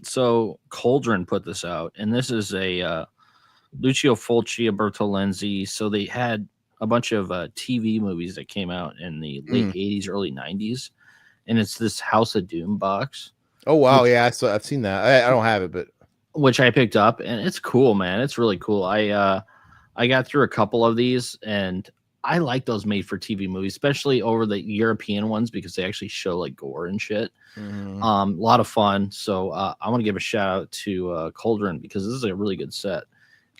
So Cauldron put this out, and this is a Lucio Fulci, Alberto Lenzi. So they had a bunch of TV movies that came out in the late 80s, early 90s, and it's this House of Doom box. Oh wow, I've seen that. I don't have it, but which I picked up, and it's cool, man. It's really cool. I got through a couple of these, and I like those made for TV movies, especially over the European ones, because they actually show like gore and shit. A lot of fun. So I want to give a shout out to Cauldron, because this is a really good set.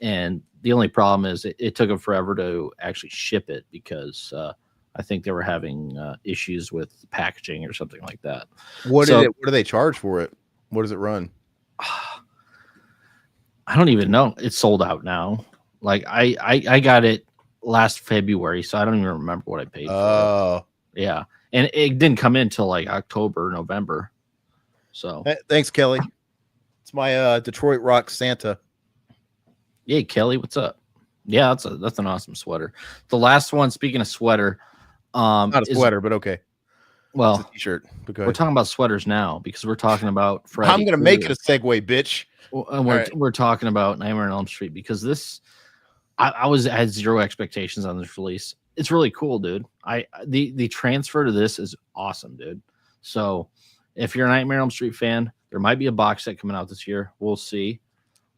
And the only problem is it took them forever to actually ship it, because I think they were having issues with packaging or something like that. What do they charge for it? What does it run? I don't even know. It's sold out now. Like I got it last February, so I don't even remember what I paid for it. Yeah. And it didn't come in till like October, November. So thanks, Kelly. It's my Detroit Rock Santa. Hey, Kelly, what's up? Yeah, that's an awesome sweater. The last one, speaking of sweater, not a sweater, but okay. Well, it's a t-shirt. We're talking about sweaters now, because we're talking about Freddy. I'm gonna make it a segue, bitch. And we're talking about Nightmare on Elm Street, because this, I had zero expectations on this release. It's really cool, dude. The transfer to this is awesome, dude. So if you're a Nightmare on Elm Street fan, there might be a box set coming out this year. We'll see.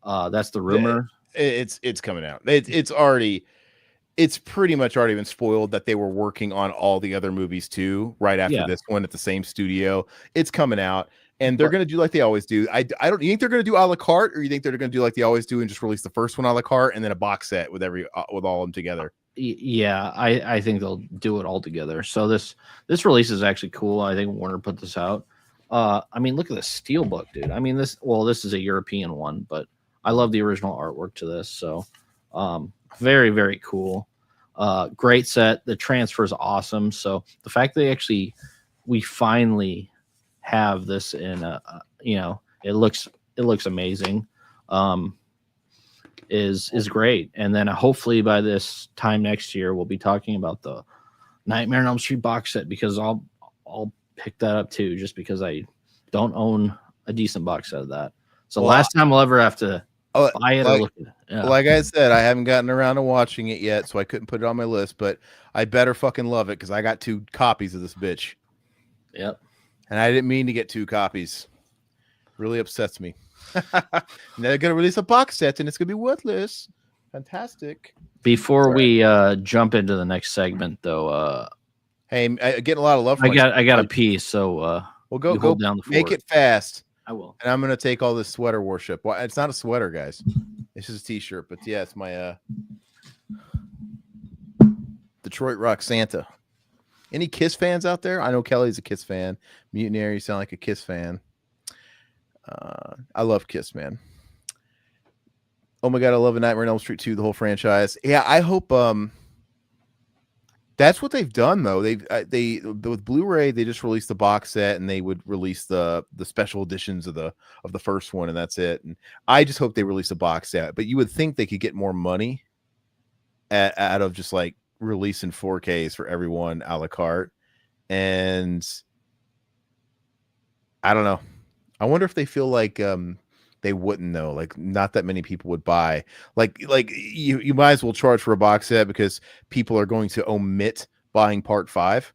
That's the rumor. It's coming out. It's pretty much already been spoiled that they were working on all the other movies too, right after this one at the same studio. It's coming out, and they're going to do like they always do. I don't. You think they're going to do a la carte, or you think they're going to do like they always do and just release the first one a la carte and then a box set with all of them together? Yeah, I think they'll do it all together. So this release is actually cool. I think Warner put this out. I mean, look at the steelbook, dude. I mean, this is a European one, but I love the original artwork to this. So, very, very cool. Great set. The transfer is awesome. So the fact that we finally have this in it looks amazing. Is great. And then hopefully by this time next year, we'll be talking about the Nightmare on Elm Street box set, because I'll pick that up too, just because I don't own a decent box set of that. So last time I'll ever have to buy it or look at it. Yeah. Like I said, I haven't gotten around to watching it yet, so I couldn't put it on my list, but I better fucking love it because I got 2 copies of this bitch. Yep. And I didn't mean to get 2 copies. Really upsets me. They're gonna release a box set and it's gonna be worthless. Fantastic. Before we jump into the next segment, though, hey, I getting a lot of love. I got a piece, so we'll go down the make it fast. I will, and I'm gonna take all this sweater worship. Well, it's not a sweater, guys. It's just a t-shirt, but yeah, it's my Detroit Rock Santa. Any Kiss fans out there? I know Kelly's a Kiss fan. Mutineer, you sound like a Kiss fan. I love Kiss, man. Oh my god, I love A Nightmare on Elm Street 2, the whole franchise. Yeah, I hope that's what they've done though. They with Blu-ray, they just released the box set and they would release the special editions of the first one, and that's it. And I just hope they release a box set. But you would think they could get more money out of just like releasing 4Ks for everyone a la carte. And I don't know. I wonder if they feel like they wouldn't know, like not that many people would buy. Like you might as well charge for a box set because people are going to omit buying part 5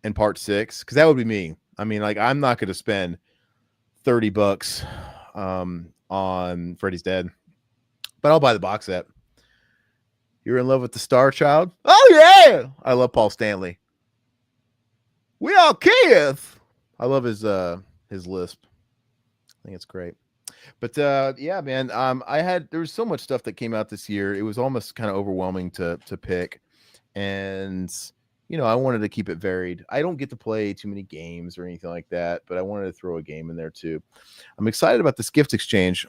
and part 6, because that would be me. I mean, like I'm not going to spend $30 on Freddy's Dead, but I'll buy the box set. You're in love with the Star Child? Oh yeah, I love Paul Stanley. We all kids. I love his lisp. I think it's great. But yeah, man, there was so much stuff that came out this year. It was almost kind of overwhelming to pick. And I wanted to keep it varied. I don't get to play too many games or anything like that, but I wanted to throw a game in there too. I'm excited about this gift exchange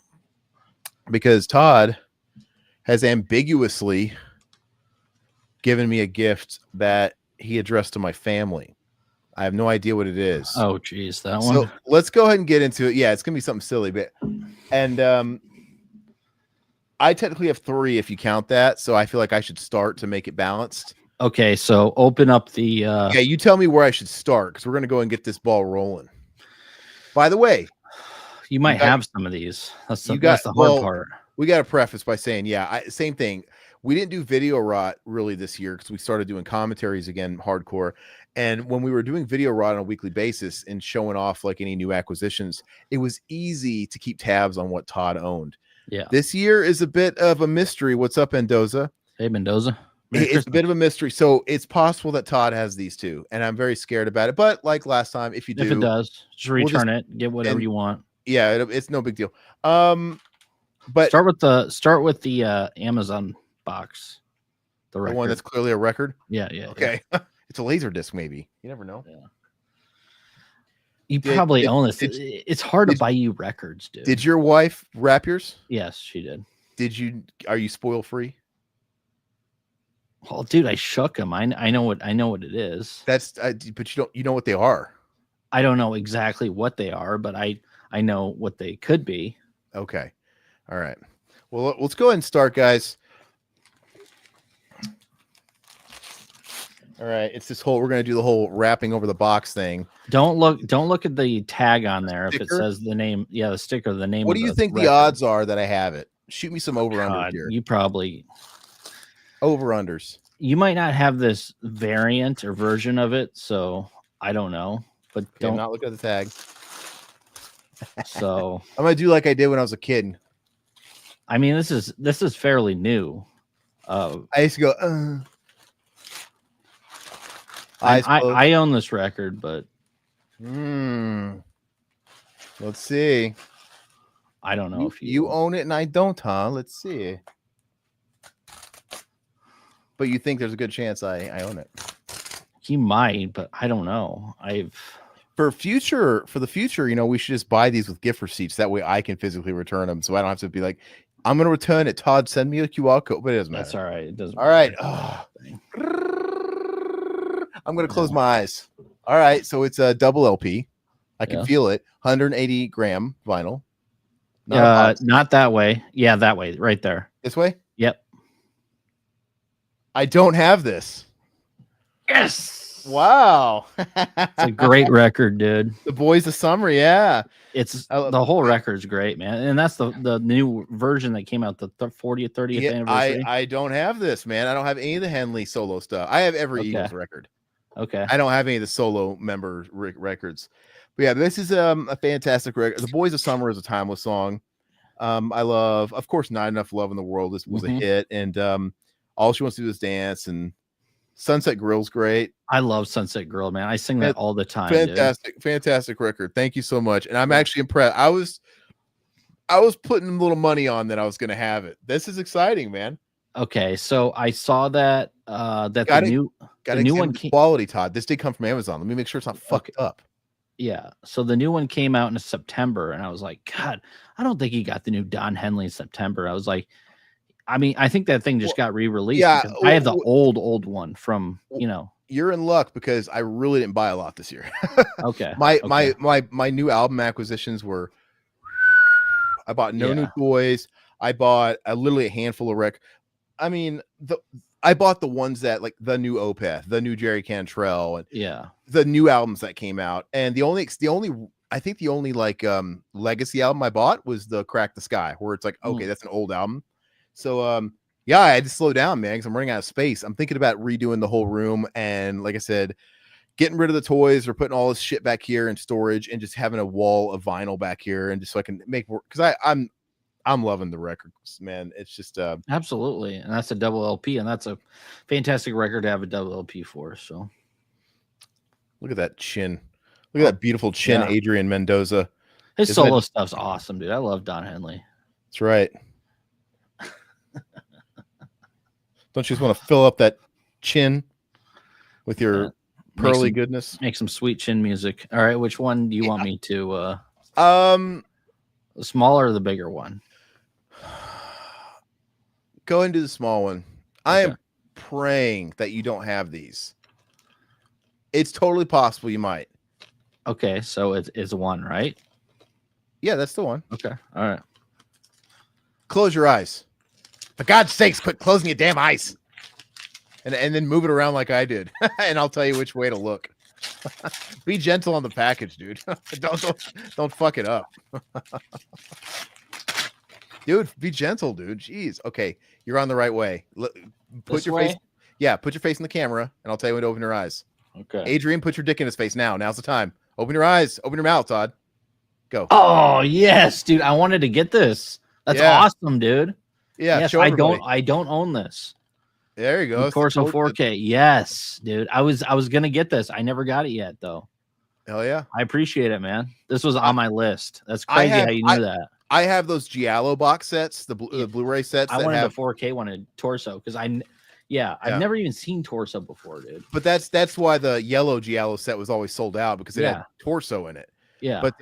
because Todd has ambiguously given me a gift that he addressed to my family. I have no idea what it is. Oh, geez, that one. So let's go ahead and get into it. Yeah, it's gonna be something silly, but I technically have 3 if you count that. So I feel like I should start to make it balanced. Okay, so open up the. Yeah, you tell me where I should start because we're gonna go and get this ball rolling. By the way, you might have some of these. That's the hard part. We got to preface by saying, same thing. We didn't do video rot really this year because we started doing commentaries again, hardcore. And when we were doing video rot on a weekly basis and showing off like any new acquisitions, it was easy to keep tabs on what Todd owned. Yeah. This year is a bit of a mystery. What's up, Mendoza? Hey, Mendoza. It's a bit of a mystery. So it's possible that Todd has these too. And I'm very scared about it. But like last time, if you do, if it does, just return it, get whatever you want. Yeah, it's no big deal. But start with the Amazon box. The one that's clearly a record. Yeah. Okay. Yeah. It's a laser disc, maybe. You never know. Yeah. You probably own this. It's hard to buy you records, dude. Did your wife wrap yours? Yes, she did. Are you spoil free? Well, dude, I shook them. I know what it is. But you know what they are. I don't know exactly what they are, but I know what they could be. Okay. All right. Well, let's go ahead and start, guys. All right, we're going to do the whole wrapping over the box thing. Don't look at the tag on there if it says the name. Yeah, the sticker, the name. What do you think the odds are that I have it? Shoot me some over-unders here. You probably over-unders. You might not have this variant or version of it, so I don't know. But don't not look at the tag. So I'm going to do like I did when I was a kid. I mean, this is fairly new. I used to go. I own this record, but let's see. I don't know if you own it and I don't, huh? Let's see. But you think there's a good chance I own it? He might, but I don't know. for the future, we should just buy these with gift receipts. That way I can physically return them. So I don't have to be like, I'm going to return it. Todd, send me a QR code, but it doesn't matter. That's all right. It doesn't All matter. right. I'm going to close my eyes. All right. So it's a double LP. I can feel it. 180 gram vinyl. Not that way. Yeah, that way. Right there. This way? Yep. I don't have this. Yes. Wow. It's a great record, dude. The Boys of Summer. Yeah. The whole record's great, man. And that's the new version that came out, the 40th, 30th anniversary. I don't have this, man. I don't have any of the Henley solo stuff. I have every Eagles record. Okay. I don't have any of the solo member records. But yeah, this is a fantastic record. The Boys of Summer is a timeless song. I love, of course, Not Enough Love in the World. This was a hit. And All She Wants to Do Is Dance. And Sunset Grill's great. I love Sunset Grill, man. I sing that all the time. Fantastic record. Thank you so much. And I'm actually impressed. I was putting a little money on that I was going to have it. This is exciting, man. Okay, so I saw that the new one came quality, Todd. This did come from Amazon. Let me make sure it's not fucked up. Yeah. So the new one came out in September, and I was like, God, I don't think he got the new Don Henley in September. I was like, I mean, I think that thing just got re-released. Yeah, I have the old one from, You're in luck because I really didn't buy a lot this year. Okay. My new album acquisitions were, I bought No New Toys. I bought literally a handful of I mean, I bought the ones that like the new Opeth, the new Jerry Cantrell, and the new albums that came out. And the only like legacy album I bought was the Crack the Sky, where it's like, okay, that's an old album. So I had to slow down, man, because I'm running out of space. I'm thinking about redoing the whole room, and like I said, getting rid of the toys or putting all this shit back here in storage, and just having a wall of vinyl back here, and just so I can make work, because I'm loving the records, man. It's just absolutely, and that's a double LP, and that's a fantastic record to have a double LP for. So look at that chin. Look at that beautiful chin, Adrian Mendoza. His solo stuff's awesome, dude. I love Don Henley. That's right. Don't you just want to fill up that chin with your pearly goodness? Make some sweet chin music. All right, which one do you want me to? The smaller or the bigger one? Go and do the small one. I am praying that you don't have these. It's totally possible you might. Okay, so it's one, right? Yeah, that's the one. Okay, all right. Close your eyes. For God's sakes, quit closing your damn eyes. And then move it around like I did. And I'll tell you which way to look. Be gentle on the package, dude. Don't fuck it up. Dude, be gentle, dude. Jeez. Okay, you're on the right way. Put your face. Yeah, put your face in the camera, and I'll tell you when to open your eyes. Okay. Adrian, put your dick in his face now. Now's the time. Open your eyes. Open your mouth, Todd. Go. Oh yes, dude. I wanted to get this. That's awesome, dude. Yeah. Yes, I don't own this. There you go. Torso 4K. Yes, dude. I was gonna get this. I never got it yet, though. Hell yeah. I appreciate it, man. This was on my list. That's crazy how you knew that. I have those Giallo box sets, the Blu-ray sets. I wanted the 4K one in Torso because I've never even seen Torso before, dude. But that's why the yellow Giallo set was always sold out, because it had Torso in it. Yeah. But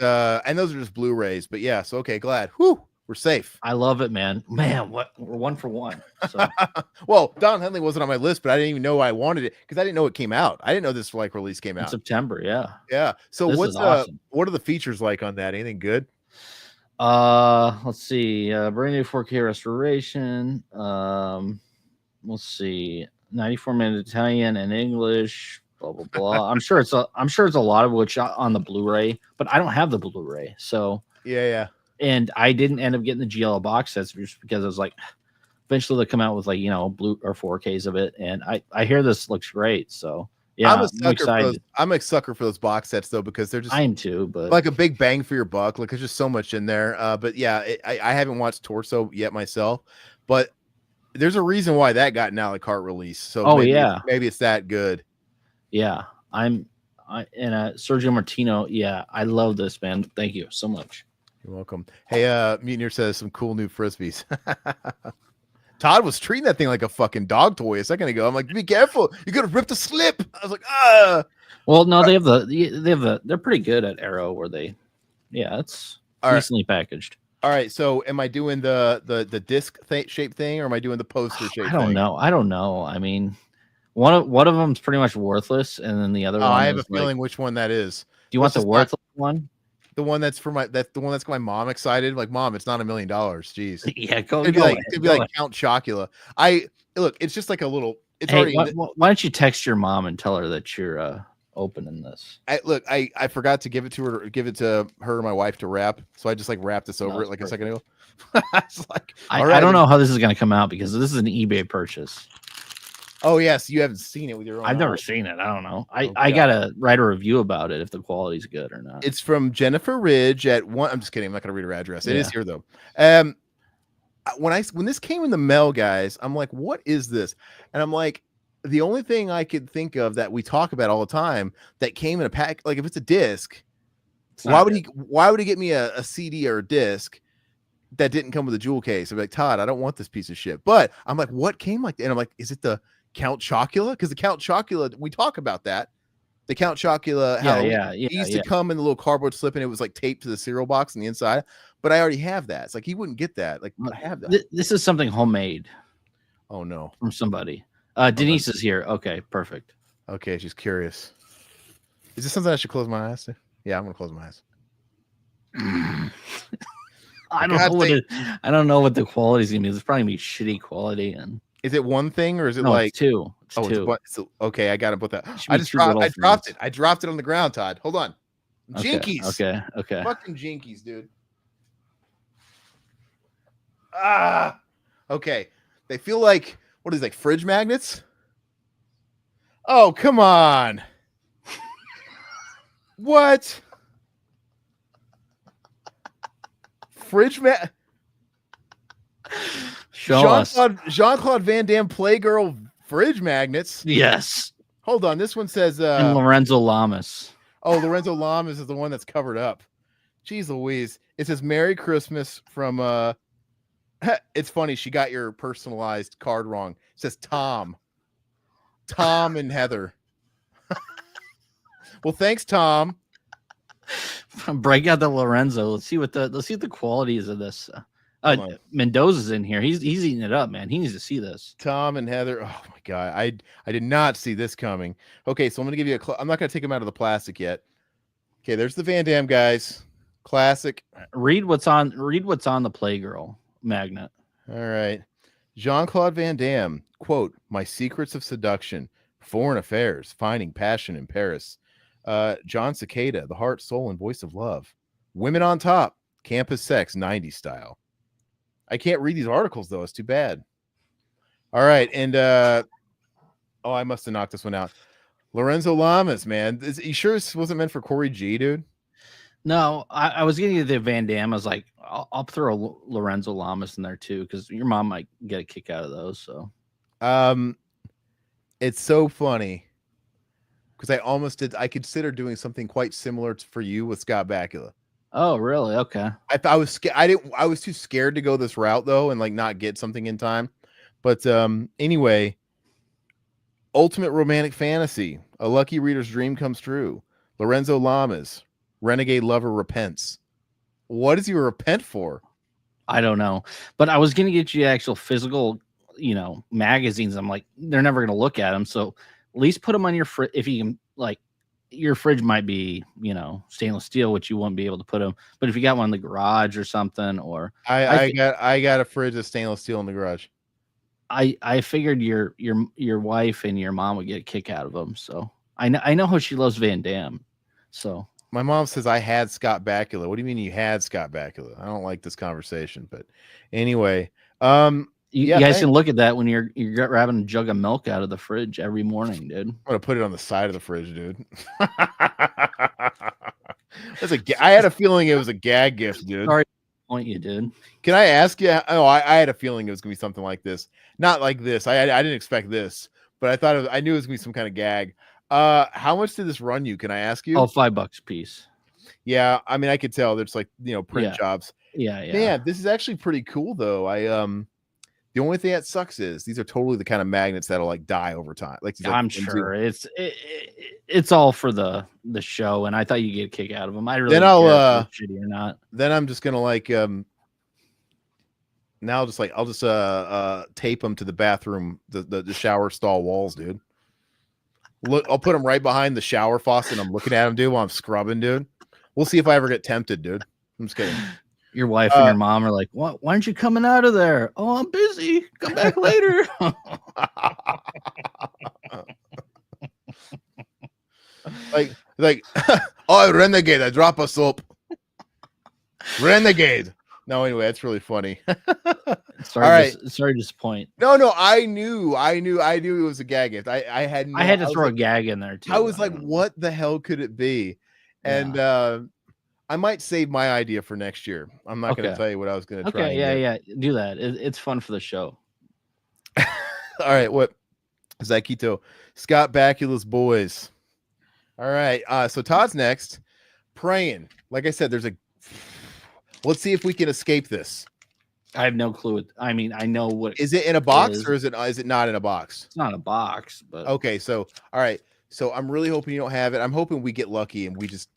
and those are just Blu-rays. But yeah, so okay, glad. Whew, we're safe. I love it, man. Man, we're 1 for 1. So. Well, Don Henley wasn't on my list, but I didn't even know I wanted it because I didn't know it came out. I didn't know this release came out in September. Yeah. Yeah. So this awesome. What are the features like on that? Anything good? Let's see. Brand new 4K restoration. Let's see. 94-minute Italian and English. Blah blah blah. I'm sure it's a lot of which on the Blu-ray, but I don't have the Blu-ray, so yeah. And I didn't end up getting the GL box sets just because I was like, eventually they'll come out with blue or 4Ks of it, and I hear this looks great, so yeah, I'm a sucker for those box sets though, because they're just I am too, but like a big bang for your buck. Like there's just so much in there. But yeah, I haven't watched Torso yet myself, but there's a reason why that got an a la carte release. So maybe it's that good. Yeah, Sergio Martino. Yeah, I love this, man. Thank you so much. You're welcome. Hey, Mutineer says some cool new frisbees. Todd was treating that thing like a fucking dog toy a second ago. I'm like, be careful. You're going to rip the slip. I was like, Well, no, they have they're pretty good at Arrow where it's All right. decently packaged. All right. So am I doing the disc shape thing, or am I doing the poster shape thing? I don't know. I mean, one of them's pretty much worthless, and then the other one I have is a feeling which one that is. do you want the worthless one? The one that's for the one that's got my mom excited. Like, Mom, it's not $1 million. Jeez. Yeah, go. It'd be like Count Chocula. Look, it's just like a little. It's hey, already. Why don't you text your mom and tell her that you're opening this? I forgot to give it to her, my wife, to wrap. So I just like wrapped this over it like perfect. a second ago. It's like, I don't know how this is going to come out because this is an eBay purchase. Oh yes, you haven't seen it with your own. I've never seen it. I don't know. I gotta write a review about it if the quality's good or not. It's from Jennifer Ridge at one. I'm just kidding. I'm not gonna read her address. It is here though. When this came in the mail, guys, I'm like, what is this? And I'm like, the only thing I could think of that we talk about all the time that came in a pack, like if it's a disc, why would he get me a CD or a disc that didn't come with a jewel case? I'm like, Todd, I don't want this piece of shit. But I'm like, what came like that? And I'm like, is it the Count Chocula? Because the Count Chocula, we talk about that. The Count Chocula, he used to come in the little cardboard slip, and it was like taped to the cereal box on the inside. But I already have that. It's like he wouldn't get that. Like, I have that. This is something homemade. Oh no, from somebody. Denise is here. Okay, perfect. Okay, she's curious. Is this something I should close my eyes to? Yeah, I'm gonna close my eyes. I don't know what the quality is gonna be. It's probably gonna be shitty quality. And is it one thing or is it it's two? It's two. Okay, I gotta put that. I dropped it. I dropped it on the ground, Todd. Hold on. Jinkies. Okay. Fucking jinkies, dude. Okay. They feel like what is it, like fridge magnets? Oh, come on. What? Fridge magnet? Jean-Claude Van Damme Playgirl fridge magnets. Yes. Hold on. This one says and Lorenzo Lamas. Oh, Lorenzo Lamas is the one that's covered up. Jeez Louise. It says Merry Christmas from it's funny, she got your personalized card wrong. It says Tom and Heather. Well, thanks, Tom. Break out the Lorenzo. Let's see what the quality is of this. Mendoza's in here. He's eating it up, man. He needs to see this. Tom and Heather. Oh my god, I did not see this coming. Okay, so I'm gonna give you I'm not gonna take them out of the plastic yet. Okay, there's the Van Damme guys. Classic. Read what's on the Playgirl magnet. All right. Jean-Claude Van Damme, quote, "My secrets of seduction, foreign affairs, finding passion in Paris." John Cicada, the heart, soul, and voice of love. Women on top, campus sex, 90s style. I can't read these articles though. It's too bad. All right, and I must have knocked this one out. Lorenzo Lamas, man, you sure this wasn't meant for Corey G, dude? No, I was getting the Van Damme. I was like, I'll throw Lorenzo Lamas in there too, because your mom might get a kick out of those. So, it's so funny because I considered doing something quite similar for you with Scott Bakula. Oh, really? Okay. I was scared. I was too scared to go this route though, and like not get something in time. But anyway, ultimate romantic fantasy. A lucky reader's dream comes true. Lorenzo Lamas, renegade lover repents. What does he repent for? I don't know, but I was gonna get you actual physical, magazines. I'm like, they're never gonna look at them, so at least put them on your fridge if you can. Like, your fridge might be, stainless steel, which you won't be able to put them. But if you got one in the garage or something, or I got a fridge that's stainless steel in the garage. I figured your wife and your mom would get a kick out of them. So I know how she loves Van Damme. So my mom says I had Scott Bakula. What do you mean you had Scott Bakula? I don't like this conversation, but anyway, you guys can look at that when you're grabbing a jug of milk out of the fridge every morning, dude. I'm gonna put it on the side of the fridge, dude. I had a feeling it was a gag gift, dude. Sorry to point you, dude. Can I ask you? Oh, I had a feeling it was gonna be something like this. Not like this. I didn't expect this, but I knew it was gonna be some kind of gag. How much did this run you? Can I ask you? Oh, $5 a piece. Yeah, I mean, I could tell there's like print jobs. Yeah. Man, this is actually pretty cool though. The only thing that sucks is these are totally the kind of magnets that'll like die over time. Like these, like, I'm sure it's all for the show, and I thought you get a kick out of them. I really Then don't care if I'll they're shitty or not. then I'm just gonna like now I'll just tape them to the bathroom, the shower stall walls, dude. Look, I'll put them right behind the shower faucet. And I'm looking at them, dude, while I'm scrubbing, dude. We'll see if I ever get tempted, dude. I'm just kidding. Your wife and your mom are like, "What? Why aren't you coming out of there?" "Oh, I'm busy. Come back later." like, oh, renegade! I drop a soap. Renegade. No, anyway, that's really funny. Sorry to disappoint. No, I knew it was a gag gift. I had to throw a gag in there too. I was like, what the hell could it be? And I might save my idea for next year. I'm not going to tell you what I was going to try. Yeah. Do that. It's fun for the show. All right, what? Zakito, Scott Bakula's boys. All right, so Todd's next. Praying. Like I said, let's see if we can escape this. I have no clue. I mean, I know what. Is it in a box or is it not in a box? It's not a box, but okay. So all right. So I'm really hoping you don't have it. I'm hoping we get lucky and we just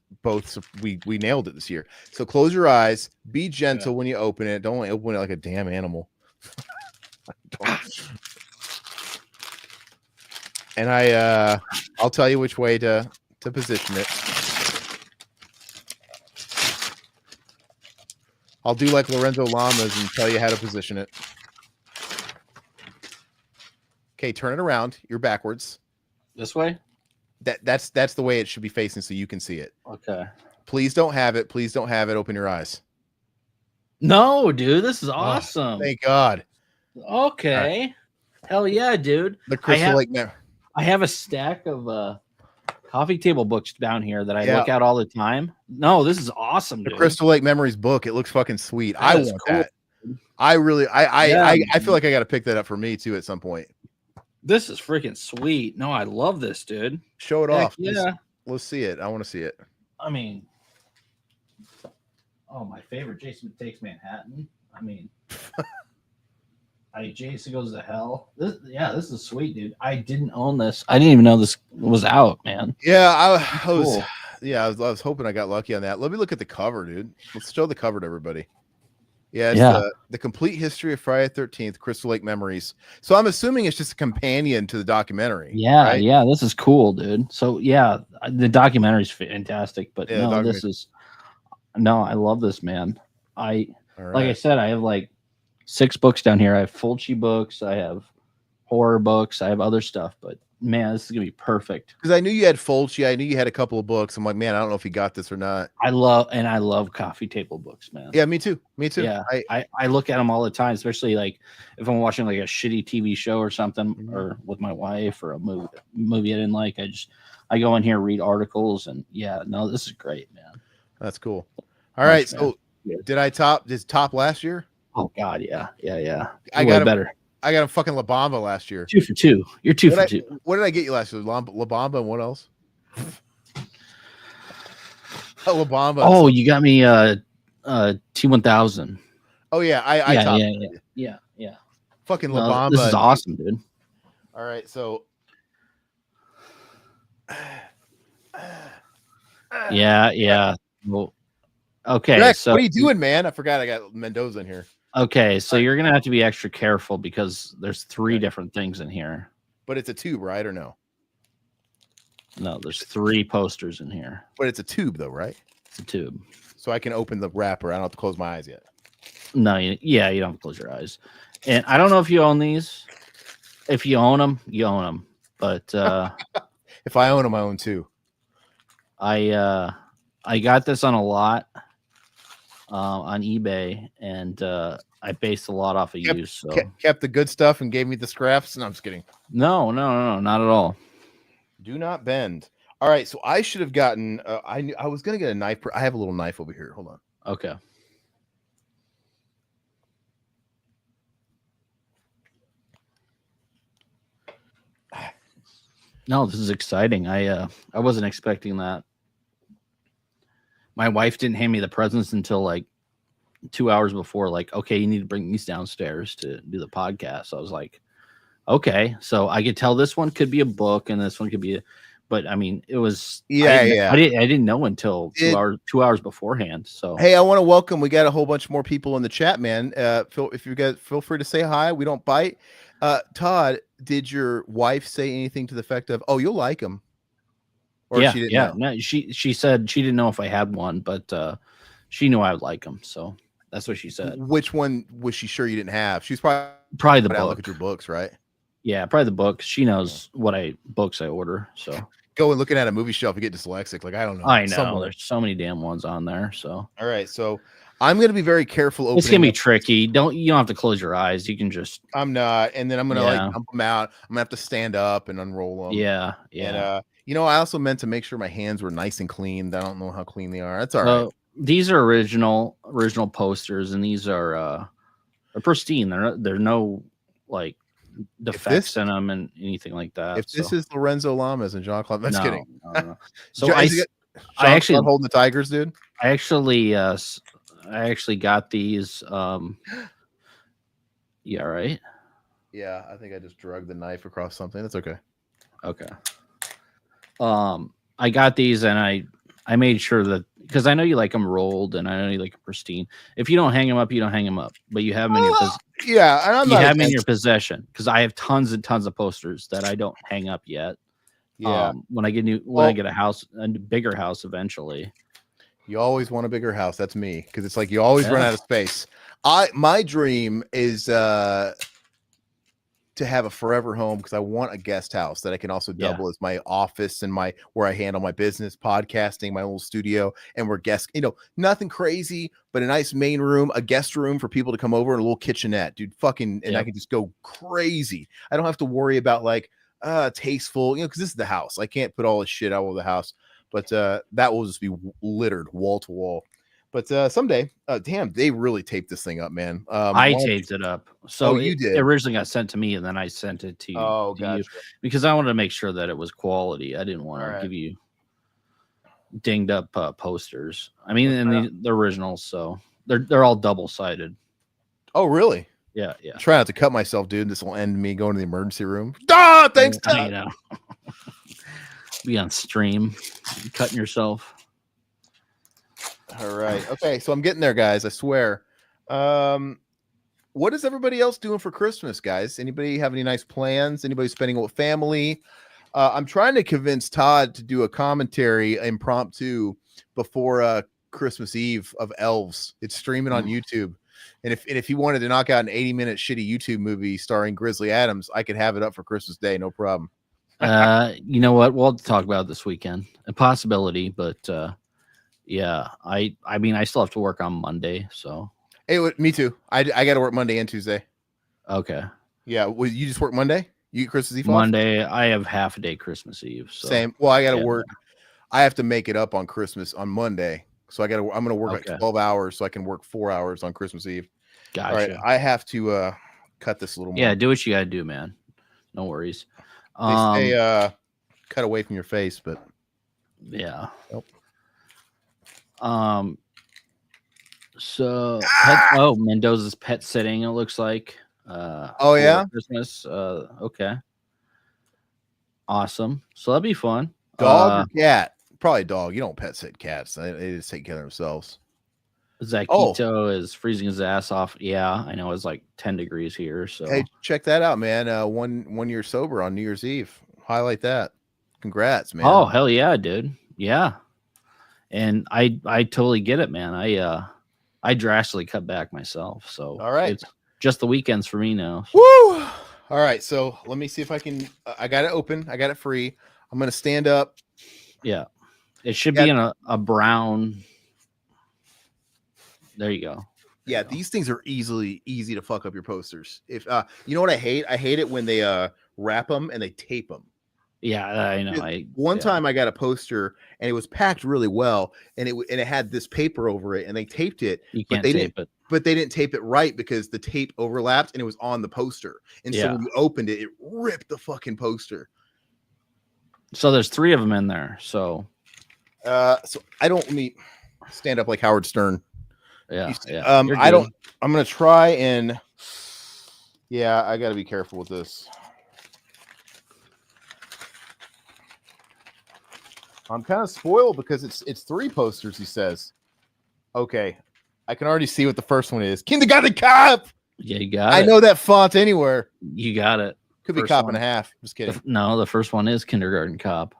we nailed it this year. So close your eyes. Be gentle when you open it. Don't open it like a damn animal. And I'll tell you which way to position it. I'll do like Lorenzo Lamas and tell you how to position it. Okay, turn it around. You're backwards. This way? That's the way it should be facing so you can see it. Okay. Please don't have it. Please don't have it. Open your eyes. No, dude, this is awesome. Oh, thank God. Okay. Right. Hell yeah, dude. The Crystal I have a stack of coffee table books down here that I look at all the time. No, this is awesome, dude. The Crystal Lake Memories book. It looks fucking sweet. I want that. I really I feel like I got to pick that up for me too at some point. This is freaking sweet. No, I love this, dude. Show it off. Yeah. Let's see it. I want to see it. I mean, my favorite Jason Takes Manhattan. I mean, Jason Goes to Hell. This is sweet, dude. I didn't own this. I didn't even know this was out, man. Yeah, I was. Yeah, I was hoping I got lucky on that. Let me look at the cover, dude. Let's show the cover to everybody. Yeah, it's the complete history of Friday the 13th, Crystal Lake Memories. So I'm assuming it's just a companion to the documentary. Yeah, right? Yeah, this is cool, dude. So yeah, the documentary is fantastic, but I love this, man. Like I said, I have like 6 books down here. I have Fulci books, I have horror books, I have other stuff, but man, this is gonna be perfect. Because I knew you had Fulci, I knew you had a couple of books. I'm like, man, I don't know if you got this or not. I love coffee table books, man. Yeah, me too. Yeah, I look at them all the time, especially like if I'm watching like a shitty TV show or something, or with my wife, or a movie I didn't like. I go in here, read articles, and this is great, man. That's cool. All right, so did top last year? Oh God, yeah. I got better. I got a fucking La Bamba last year. 2 for 2. You're 2 for 2. What did I get you last year? La Bamba and what else? La Bamba. Oh, you got me T1000. Oh yeah, yeah. Fucking La Bamba. This is awesome, dude. All right, so yeah. Well, okay, Rex, so what are you doing, man? I forgot I got Mendoza in here. Okay, so you're gonna have to be extra careful because there's 3 different things in here. But it's a tube, right, or no? No, there's 3 posters in here. But it's a tube, though, right? It's a tube. So I can open the wrapper. I don't have to close my eyes yet. No, you don't have to close your eyes. And I don't know if you own these. If you own them, you own them. But if I own them, I own 2. I got this on a lot. On eBay, and I based a lot off of use. So kept the good stuff and gave me the scraps. No, I'm just kidding. No, not at all. Do not bend. All right, so I should have gotten. I was gonna get a knife. I have a little knife over here. Hold on. Okay. No, this is exciting. I wasn't expecting that. My wife didn't hand me the presents until like 2 hours before, like, okay, you need to bring these downstairs to do the podcast. So I was like, okay, so I could tell this one could be a book and this one could be but I mean, it was I didn't know until 2 hours beforehand. So hey, I want to welcome. We got a whole bunch more people in the chat, man. Feel free to say hi. We don't bite. Todd, did your wife say anything to the effect of, "Oh, you'll like him"? Or yeah, she didn't know? No, she said she didn't know if I had one, but she knew I would like him. So that's what she said. Which one was she sure you didn't have? She's probably the book. Look at your books, right? Yeah, probably the book. She knows what books I order. So go and looking at a movie shelf, you get dyslexic. Like, I don't know. I know somewhere. There's so many damn ones on there. So all right, so I'm gonna be very careful. It's gonna be tricky. You don't have to close your eyes. You can just. I'm not, and then I'm gonna like dump them out. I'm gonna have to stand up and unroll them. Yeah. And I also meant to make sure my hands were nice and clean. I don't know how clean they are. That's all right. These are original posters, and these are pristine. They're no like defects in them and anything like that. If this is Lorenzo Lamas and Jean Claude, that's kidding. No. So I actually hold the Tigers, dude. I actually got these. Yeah, right. Yeah, I think I just dragged the knife across something. That's okay. Okay. I got these and I made sure that because I know you like them rolled and I know you like them pristine. If you don't hang them up, you don't hang them up. But you have them in your possession. Yeah, you have them in your possession because I have tons and tons of posters that I don't hang up yet. Yeah. When I get a house, a bigger house eventually. You always want a bigger house. That's me because it's like you always run out of space. My dream is to have a forever home because I want a guest house that I can also double as my office and where I handle my business, podcasting, my little studio, and where guests, nothing crazy, but a nice main room, a guest room for people to come over, and a little kitchenette, dude. And I can just go crazy. I don't have to worry about like tasteful, because this is the house. I can't put all this shit out of the house, but that will just be littered wall to wall. But someday, damn, they really taped this thing up, man. I taped it up. So you did. It originally got sent to me, and then I sent it to you. Oh, gotcha. You because I wanted to make sure that it was quality. I didn't want to give you dinged up posters. I mean, and the originals, so they're all double sided. Oh, really? Yeah. Try not to cut myself, dude. This will end me going to the emergency room. Ah, thanks, Todd. Be on stream, cutting yourself. All right. Okay. So I'm getting there, guys. I swear. What is everybody else doing for Christmas, guys? Anybody have any nice plans? Anybody spending it with family? I'm trying to convince Todd to do a commentary impromptu before Christmas Eve of Elves. It's streaming on YouTube. And if he wanted to knock out an 80-minute shitty YouTube movie starring Grizzly Adams, I could have it up for Christmas Day. No problem. You know what? We'll have to talk about it this weekend. A possibility, but yeah, I mean, I still have to work on Monday, so. Hey, me too. I got to work Monday and Tuesday. Okay. Yeah, well, you just work Monday? You get Christmas Eve off? Monday, I have half a day Christmas Eve. So. Same. Well, I got to work. I have to make it up on Christmas on Monday, so I'm going to work like 12 hours so I can work 4 hours on Christmas Eve. Gotcha. All right, I have to cut this a little more. Yeah, do what you got to do, man. No worries. They say cut away from your face, but yeah. Nope. So Mendoza's pet sitting, it looks like. Christmas. Okay. Awesome. So that'd be fun. Dog or cat? Probably dog. You don't pet sit cats. They just take care of themselves. Zakito is freezing his ass off. Yeah, I know it's like 10 degrees here. So hey, check that out, man. 1 year sober on New Year's Eve. Highlight that. Congrats, man. Oh, hell yeah, dude. Yeah. And I totally get it, man. I drastically cut back myself. So all right. It's just the weekends for me now. Woo! All right. So let me see if I can I got it open. I got it free. I'm gonna stand up. Yeah. It should be in a brown. There you go. Yeah, these things are easy to fuck up your posters. If you know what I hate? I hate it when they wrap them and they tape them. Yeah, I know. One time I got a poster and it was packed really well, and it had this paper over it, and they taped it. You can't tape it. But they didn't tape it right because the tape overlapped and it was on the poster. And so when you opened it, it ripped the fucking poster. So there's 3 of them in there. So let me stand up like Howard Stern. Yeah. You're I good. don't. I'm gonna try and. Yeah, I got to be careful with this. I'm kind of spoiled because it's 3 posters. He says, "Okay, I can already see what the first one is. Kindergarten Cop." Yeah, you got I it. know that font anywhere. You got it. Could be First Cop one. and a Half. Just kidding. No, the first one is Kindergarten Cop.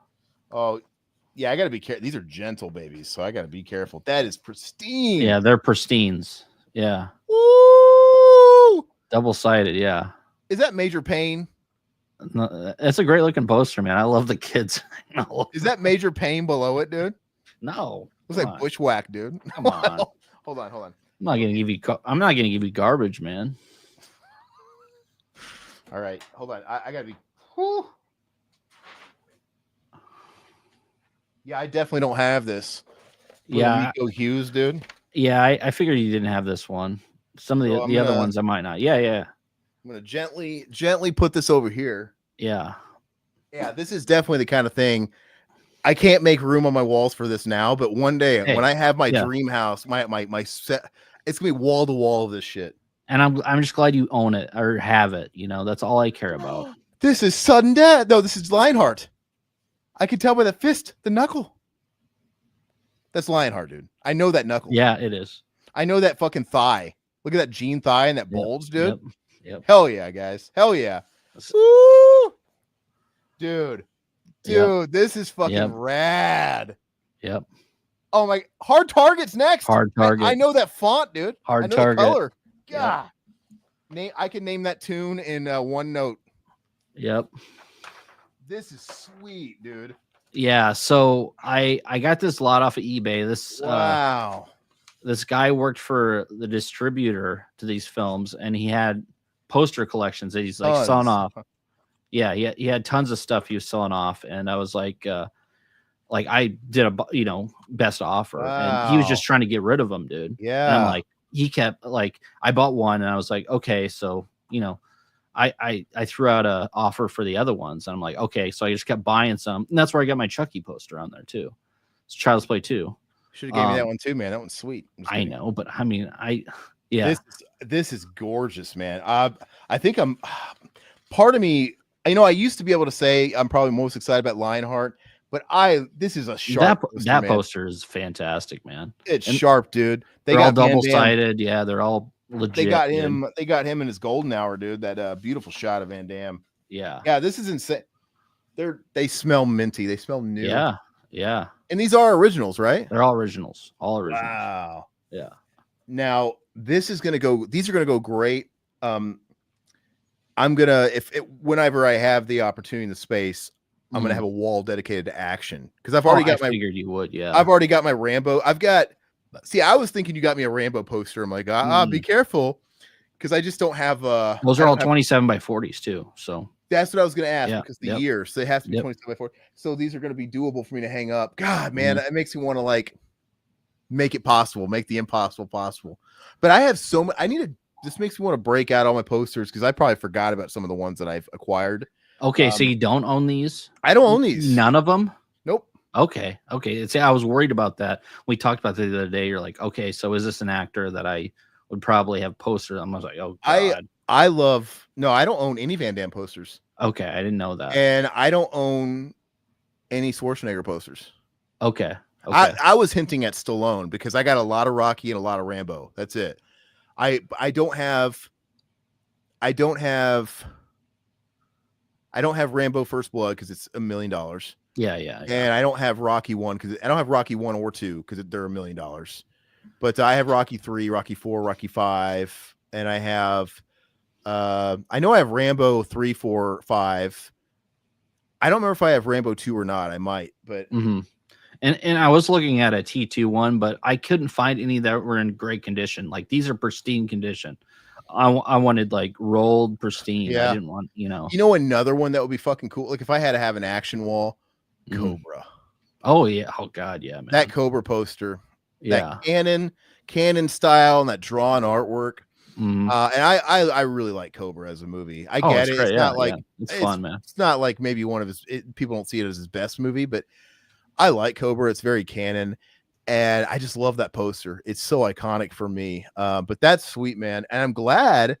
Oh, yeah, I got to be careful. These are gentle babies, so I got to be careful. That is pristine. Yeah, they're pristines. Yeah. Woo! Double-sided, yeah. Is that Major Pain? No, it's a great looking poster, man. I love the kids. No. Is that Major Pain below it, dude? No. Looks like Bushwhack, dude. Come on. Hold on. I'm not gonna give you garbage, man. All right, hold on. I gotta be. Whew. Yeah, I definitely don't have this. Yeah. Rico Hughes, dude. Yeah, I figured you didn't have this one. Some of the other ones I might not. Yeah. I'm gonna gently put this over here. Yeah. Yeah, this is definitely the kind of thing. I can't make room on my walls for this now, but one day when I have my dream house, my set, it's gonna be wall to wall of this shit. And I'm just glad you own it or have it. You know, that's all I care about. This is sudden death. No, this is Lionheart. I can tell by the fist, the knuckle. That's Lionheart, dude. I know that knuckle. Yeah, it is. I know that fucking thigh. Look at that jean thigh and that bulge, dude. Yep. Hell yeah, guys. Hell yeah. Woo! Dude, this is fucking rad. Yep. Oh my, Hard Target's next. Hard Target. I know that font, dude. Hard Target. Color. Yeah. I can name that tune in one note. Yep. This is sweet, dude. Yeah. So I got this lot off of eBay. Wow. This guy worked for the distributor to these films, and he had poster collections that he's like selling off. Yeah, he had tons of stuff he was selling off, and I was like I did a best offer, and he was just trying to get rid of them, dude. Yeah, and I'm like, he kept I bought one, and I was like, okay, so I threw out a offer for the other ones, and I'm like, okay, so I just kept buying some, and that's where I got my Chucky poster on there too. It's Child's Play 2. Should have gave me that one too, man. That one's sweet. I know, but I mean, This is gorgeous, man. I think I'm part of me. I used to be able to say I'm probably most excited about Lionheart, but this is a sharp poster, that poster is fantastic, man. It's sharp, dude. They're all double-sided. Yeah, they're all legit. They got him. They got him in his golden hour, dude. That beautiful shot of Van Damme. Yeah. This is insane. They smell minty. They smell new. Yeah. And these are originals, right? They're all originals. All originals. Wow. Yeah. Now these are gonna go great. I'm gonna whenever I have the opportunity and the space, I'm gonna have a wall dedicated to action because I've already got figured you would. Yeah. I've already got my Rambo. I was thinking you got me a Rambo poster. I'm like, be careful, because I just don't have. Those are all 27 by 40s too. So that's what I was gonna ask because the years, so they have to be 27 by 40. So these are gonna be doable for me to hang up. God, man, it makes me want to make it possible, make the impossible possible. But I have so much. This makes me want to break out all my posters because I probably forgot about some of the ones that I've acquired. Okay, so you don't own these? I don't own these. None of them? Nope. Okay. See, I was worried about that. We talked about that the other day. You're like, okay, so is this an actor that I would probably have posters? I was like, oh God. I don't own any Van Damme posters. Okay, I didn't know that. And I don't own any Schwarzenegger posters. Okay. I was hinting at Stallone because I got a lot of Rocky and a lot of Rambo. That's it. I don't have Rambo First Blood because it's $1 million. Yeah. And I don't have Rocky 1 because I don't have Rocky 1 or 2 because they're $1 million. But I have Rocky 3, Rocky 4, Rocky 5, and I have I know I have Rambo 3, 4, 5. I don't remember if I have Rambo 2 or not. I might, but And I was looking at a T2 one, but I couldn't find any that were in great condition. Like these are pristine condition. I wanted like rolled pristine. Yeah. I didn't want, another one that would be fucking cool. Like if I had to have an action wall, Cobra. Oh yeah. Oh God. Yeah, man. That Cobra poster. Yeah. That Canon style and that drawn artwork. And I really like Cobra as a movie. I get it. Great. It's not like it's fun, man. It's not like maybe one of his people don't see it as his best movie, but I like Cobra. It's very canon. And I just love that poster. It's so iconic for me. But that's sweet, man. And I'm glad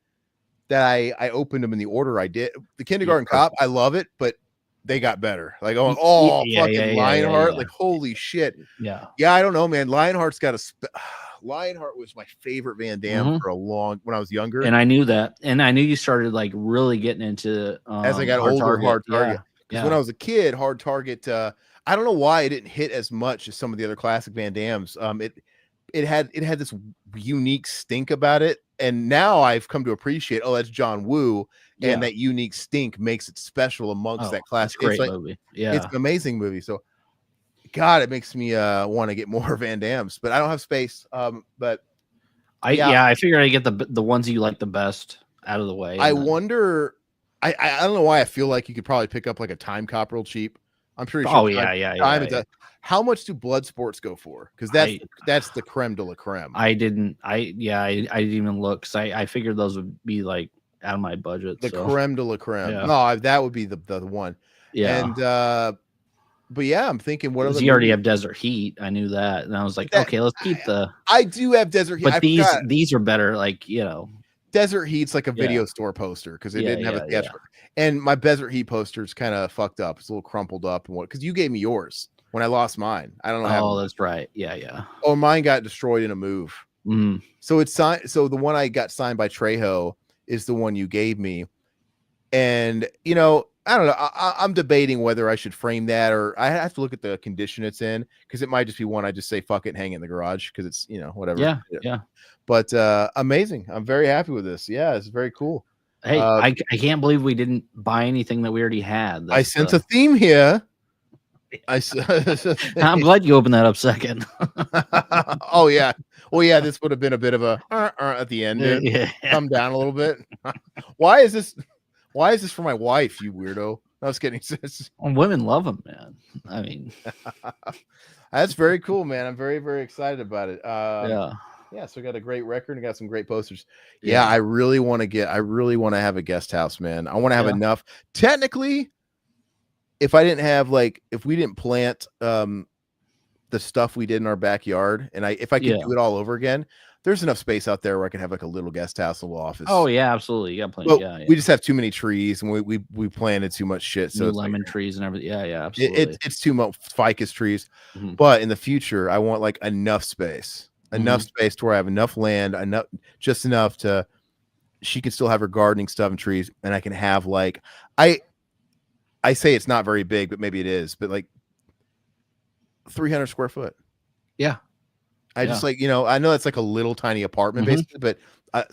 that I opened them in the order I did. The Kindergarten Cop, I love it, but they got better. Like, fucking Lionheart. Like, holy shit. Yeah. Yeah, I don't know, man. Lionheart's got Lionheart was my favorite Van Damme for when I was younger. And I knew that. And I knew you started like really getting into as I got older, Hard Target. Because when I was a kid, Hard Target, I don't know why it didn't hit as much as some of the other classic Van Dammes. It had this unique stink about it, and now I've come to appreciate. Oh, that's John Woo, and that unique stink makes it special amongst that classic. Great movie. Yeah, it's an amazing movie. So, God, it makes me want to get more Van Dammes, but I don't have space. But I figured I'd get the ones you like the best out of the way. I wonder. I don't know why I feel like you could probably pick up like a Time Cop real cheap. I'm pretty sure. How much do blood sports go for? Because that's the creme de la creme. I didn't even look because I figured those would be like out of my budget. The creme de la creme. Yeah. No, that would be the one. Yeah. And but yeah, I'm thinking what other. You already have Desert Heat. I knew that, and I was like, okay, let's keep the. I do have Desert Heat, but these are better. Like Desert Heat's like a video store poster because it didn't have a theatrical. And my Desert Heat poster's kind of fucked up. It's a little crumpled up and because you gave me yours when I lost mine. I don't know. Oh, that's right. Yeah. Oh, mine got destroyed in a move. Mm. So it's signed. So the one I got signed by Trejo is the one you gave me. And I don't know. I'm debating whether I should frame that or I have to look at the condition it's in because it might just be one I just say fuck it and hang it in the garage because it's whatever. Yeah. But amazing. I'm very happy with this. Yeah, it's very cool. Hey, I can't believe we didn't buy anything that we already had. I sense a theme here. I'm glad you opened that up second. Oh yeah. Well, yeah, this would have been a bit of a at the end. Come down a little bit. Why is this for my wife, you weirdo? I was kidding. Women love them, man. I mean, that's very cool, man. I'm very, very excited about it. Yeah, so we got a great record and got some great posters. Yeah, I really want to have a guest house, man. I want to have enough. Technically, if we didn't plant the stuff we did in our backyard, and if I could do it all over again, there's enough space out there where I can have like a little guest house, a little office. Oh yeah, absolutely. You got plenty. We just have too many trees, and we planted too much shit. So lemon trees and everything. Yeah, absolutely. It's too much ficus trees. Mm-hmm. But in the future, I want like enough space. Enough space to where I have enough land, just enough to she can still have her gardening stuff and trees, and I can have like I say it's not very big, but maybe it is, but like 300 square foot. Yeah. Just I know it's like a little tiny apartment basically, but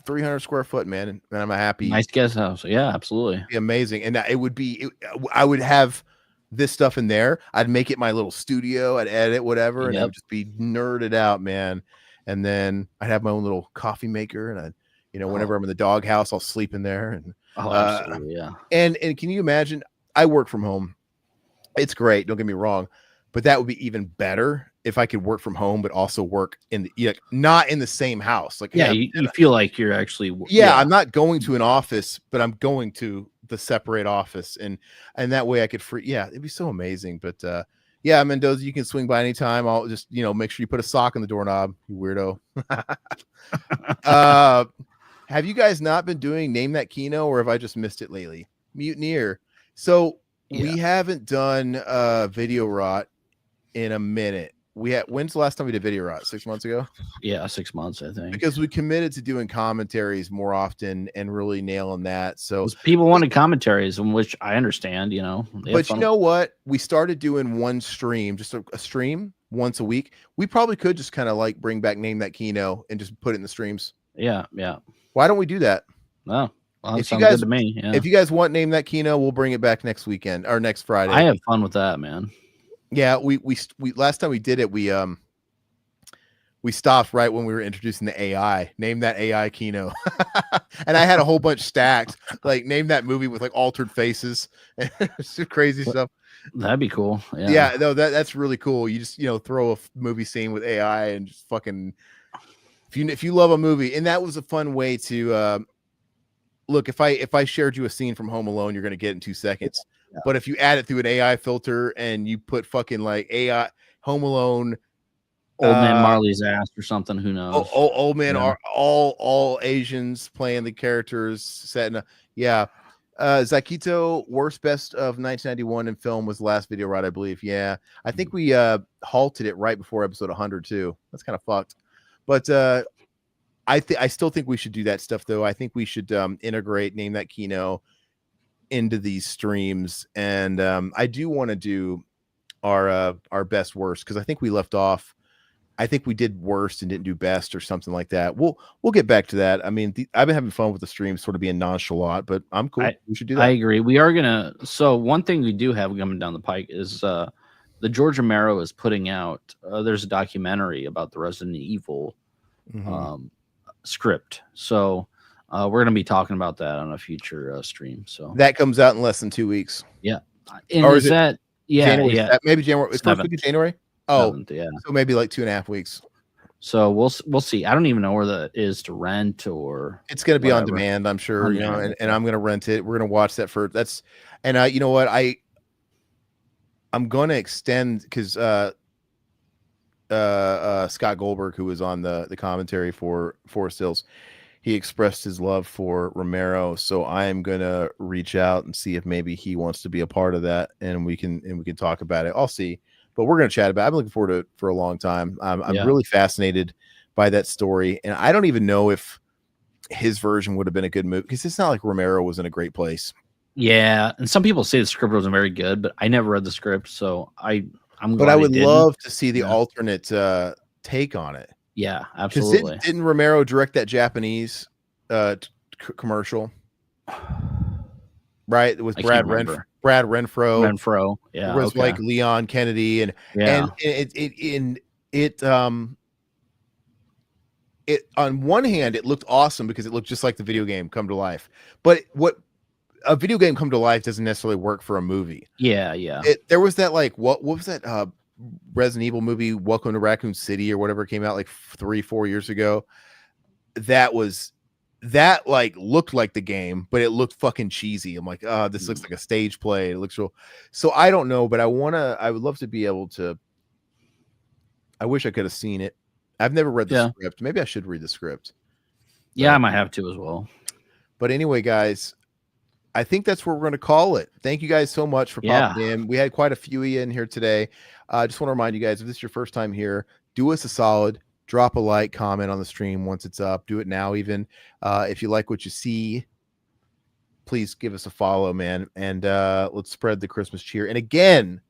300 square foot, man, and I'm a happy nice guest house. Yeah, absolutely. Amazing. And I would have this stuff in there. I'd make it my little studio. I'd edit whatever, and I would just be nerded out, man. And then I'd have my own little coffee maker, and whenever I'm in the doghouse, I'll sleep in there. And absolutely, yeah. And can you imagine? I work from home. It's great. Don't get me wrong, but that would be even better if I could work from home, but also work not in the same house. Like, you feel like you're actually. I'm not going to an office, but I'm going to the separate office, and that way I could free. Yeah, it'd be so amazing. But yeah, Mendoza, you can swing by anytime. I'll just make sure you put a sock on the doorknob, you weirdo. Have you guys not been doing Name That Kino, or have I just missed it lately? Mutineer. So we haven't done Video Rot in a minute. When's the last time we did Video Rot? 6 months ago? Yeah, 6 months, I think. Because we committed to doing commentaries more often and really nailing that. So people wanted commentaries, in which I understand, But you know what? We started doing one stream, just a stream once a week. We probably could just kind of like bring back Name That Kino and just put it in the streams. Yeah. Why don't we do that? No. Well, if you guys, good to me. Yeah. If you guys want Name That Kino, we'll bring it back next weekend or next Friday. I have fun with that, man. Yeah, we last time we did it, we stopped right when we were introducing the AI. Name That AI Kino, and I had a whole bunch stacked. Like name that movie with like altered faces and crazy stuff. That'd be cool. Yeah, no, that's really cool. You just throw a movie scene with AI and just fucking. If you love a movie, and that was a fun way to look. If I shared you a scene from Home Alone, you're gonna get it in 2 seconds. Yeah. But if you add it through an AI filter and you put fucking like AI Home Alone Old Man Marley's ass or something. Who knows? Old man Yeah. are all Asians playing the characters set in a, yeah. Zakito, worst best of 1991 in film was the last video, right? I believe. Yeah. I think we halted it right before episode 100 too. That's kind of fucked. But I still think we should do that stuff though. I think we should integrate Name That Kino into these streams, and I do want to do our best worst, because I think we left off. I think we did worst and didn't do best or something like that. We'll get back to that. I mean, I've been having fun with the stream, sort of being nonchalant, but I'm cool. We should do that. I agree. We are gonna. So one thing we do have coming down the pike is the George Romero is putting out. There's a documentary about the Resident Evil script. So we're gonna be talking about that on a future stream. So that comes out in less than 2 weeks. Yeah. And or is that January, yeah? Maybe January. First week of January. Oh, 7th, yeah. So maybe like 2.5 weeks. So we'll see. I don't even know where that is to rent, or it's going to be on demand, I'm sure. You know, and I'm going to rent it. We're going to watch that for that's. And you know what, I'm going to extend, because Scott Goldberg, who was on the commentary for Forest Hills, he expressed his love for Romero. So I am going to reach out and see if maybe he wants to be a part of that, and we can talk about it. I'll see. But we're going to chat about it. I've been looking forward to it for a long time. I'm really fascinated by that story. And I don't even know if his version would have been a good movie, because it's not like Romero was in a great place. Yeah. And some people say the script wasn't very good, but I never read the script. So I'm glad. But I would love to see the alternate take on it. Yeah, absolutely. Because didn't Romero direct that Japanese commercial? Right? It was Brad Renfro. Yeah. It was like Leon Kennedy, and it on one hand it looked awesome because it looked just like the video game come to life. But what a video game come to life doesn't necessarily work for a movie. Yeah, yeah. There was that, like, what was that Resident Evil movie, Welcome to Raccoon City or whatever, came out like 3-4 years ago. That like looked like the game, but it looked fucking cheesy. I'm like, oh, this looks like a stage play. It looks real. So I don't know, but I would love to be able to. I wish I could have seen it. I've never read the script. Maybe I should read the script. Yeah, I might have to as well. But anyway, guys, I think that's what we're going to call it. Thank you guys so much for popping in. We had quite a few in here today. I just want to remind you guys, if this is your first time here, do us a solid. Drop a like, comment on the stream once it's up. Do it now even. If you like what you see, please give us a follow, man. And let's spread the Christmas cheer. And again,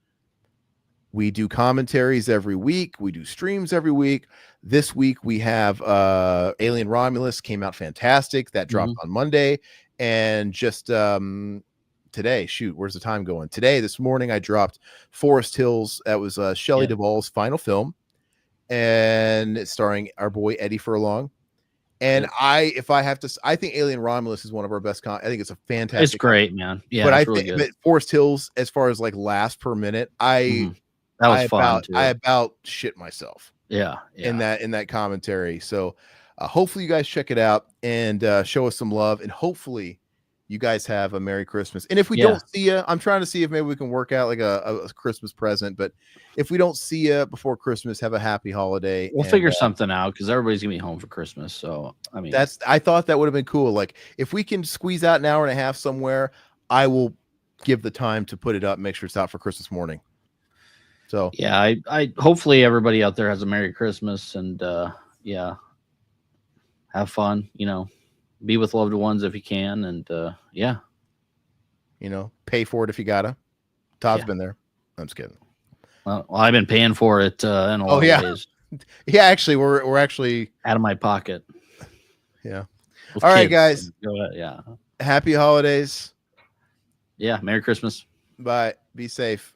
we do commentaries every week. We do streams every week. This week we have Alien Romulus, came out fantastic. That dropped on Monday. And just today, shoot, where's the time going? This morning, I dropped Forest Hills. That was Shelley Duvall's final film. And it's starring our boy Eddie Furlong. And I think Alien Romulus is one of our best. I think it's a fantastic. It's great, man. Yeah, but really good. But Forest Hills, as far as like laughs per minute, that was fun too. I about shit myself. Yeah. In that commentary. So hopefully you guys check it out and show us some love, and hopefully you guys have a Merry Christmas. And if we don't see you, I'm trying to see if maybe we can work out like a Christmas present. But if we don't see you before Christmas, have a happy holiday. We'll figure something out, because everybody's gonna be home for Christmas. So I mean, I thought that would have been cool. Like, if we can squeeze out an hour and a half somewhere, I will give the time to put it up, make sure it's out for Christmas morning. So yeah, I hopefully everybody out there has a Merry Christmas, and have fun. Be with loved ones if you can, and pay for it if you gotta. Todd's been there. I'm just kidding. Well, I've been paying for it in a lot of ways. Yeah, actually, we're actually out of my pocket. Yeah. All right, guys. Go ahead. Yeah. Happy holidays. Yeah. Merry Christmas. Bye. Be safe.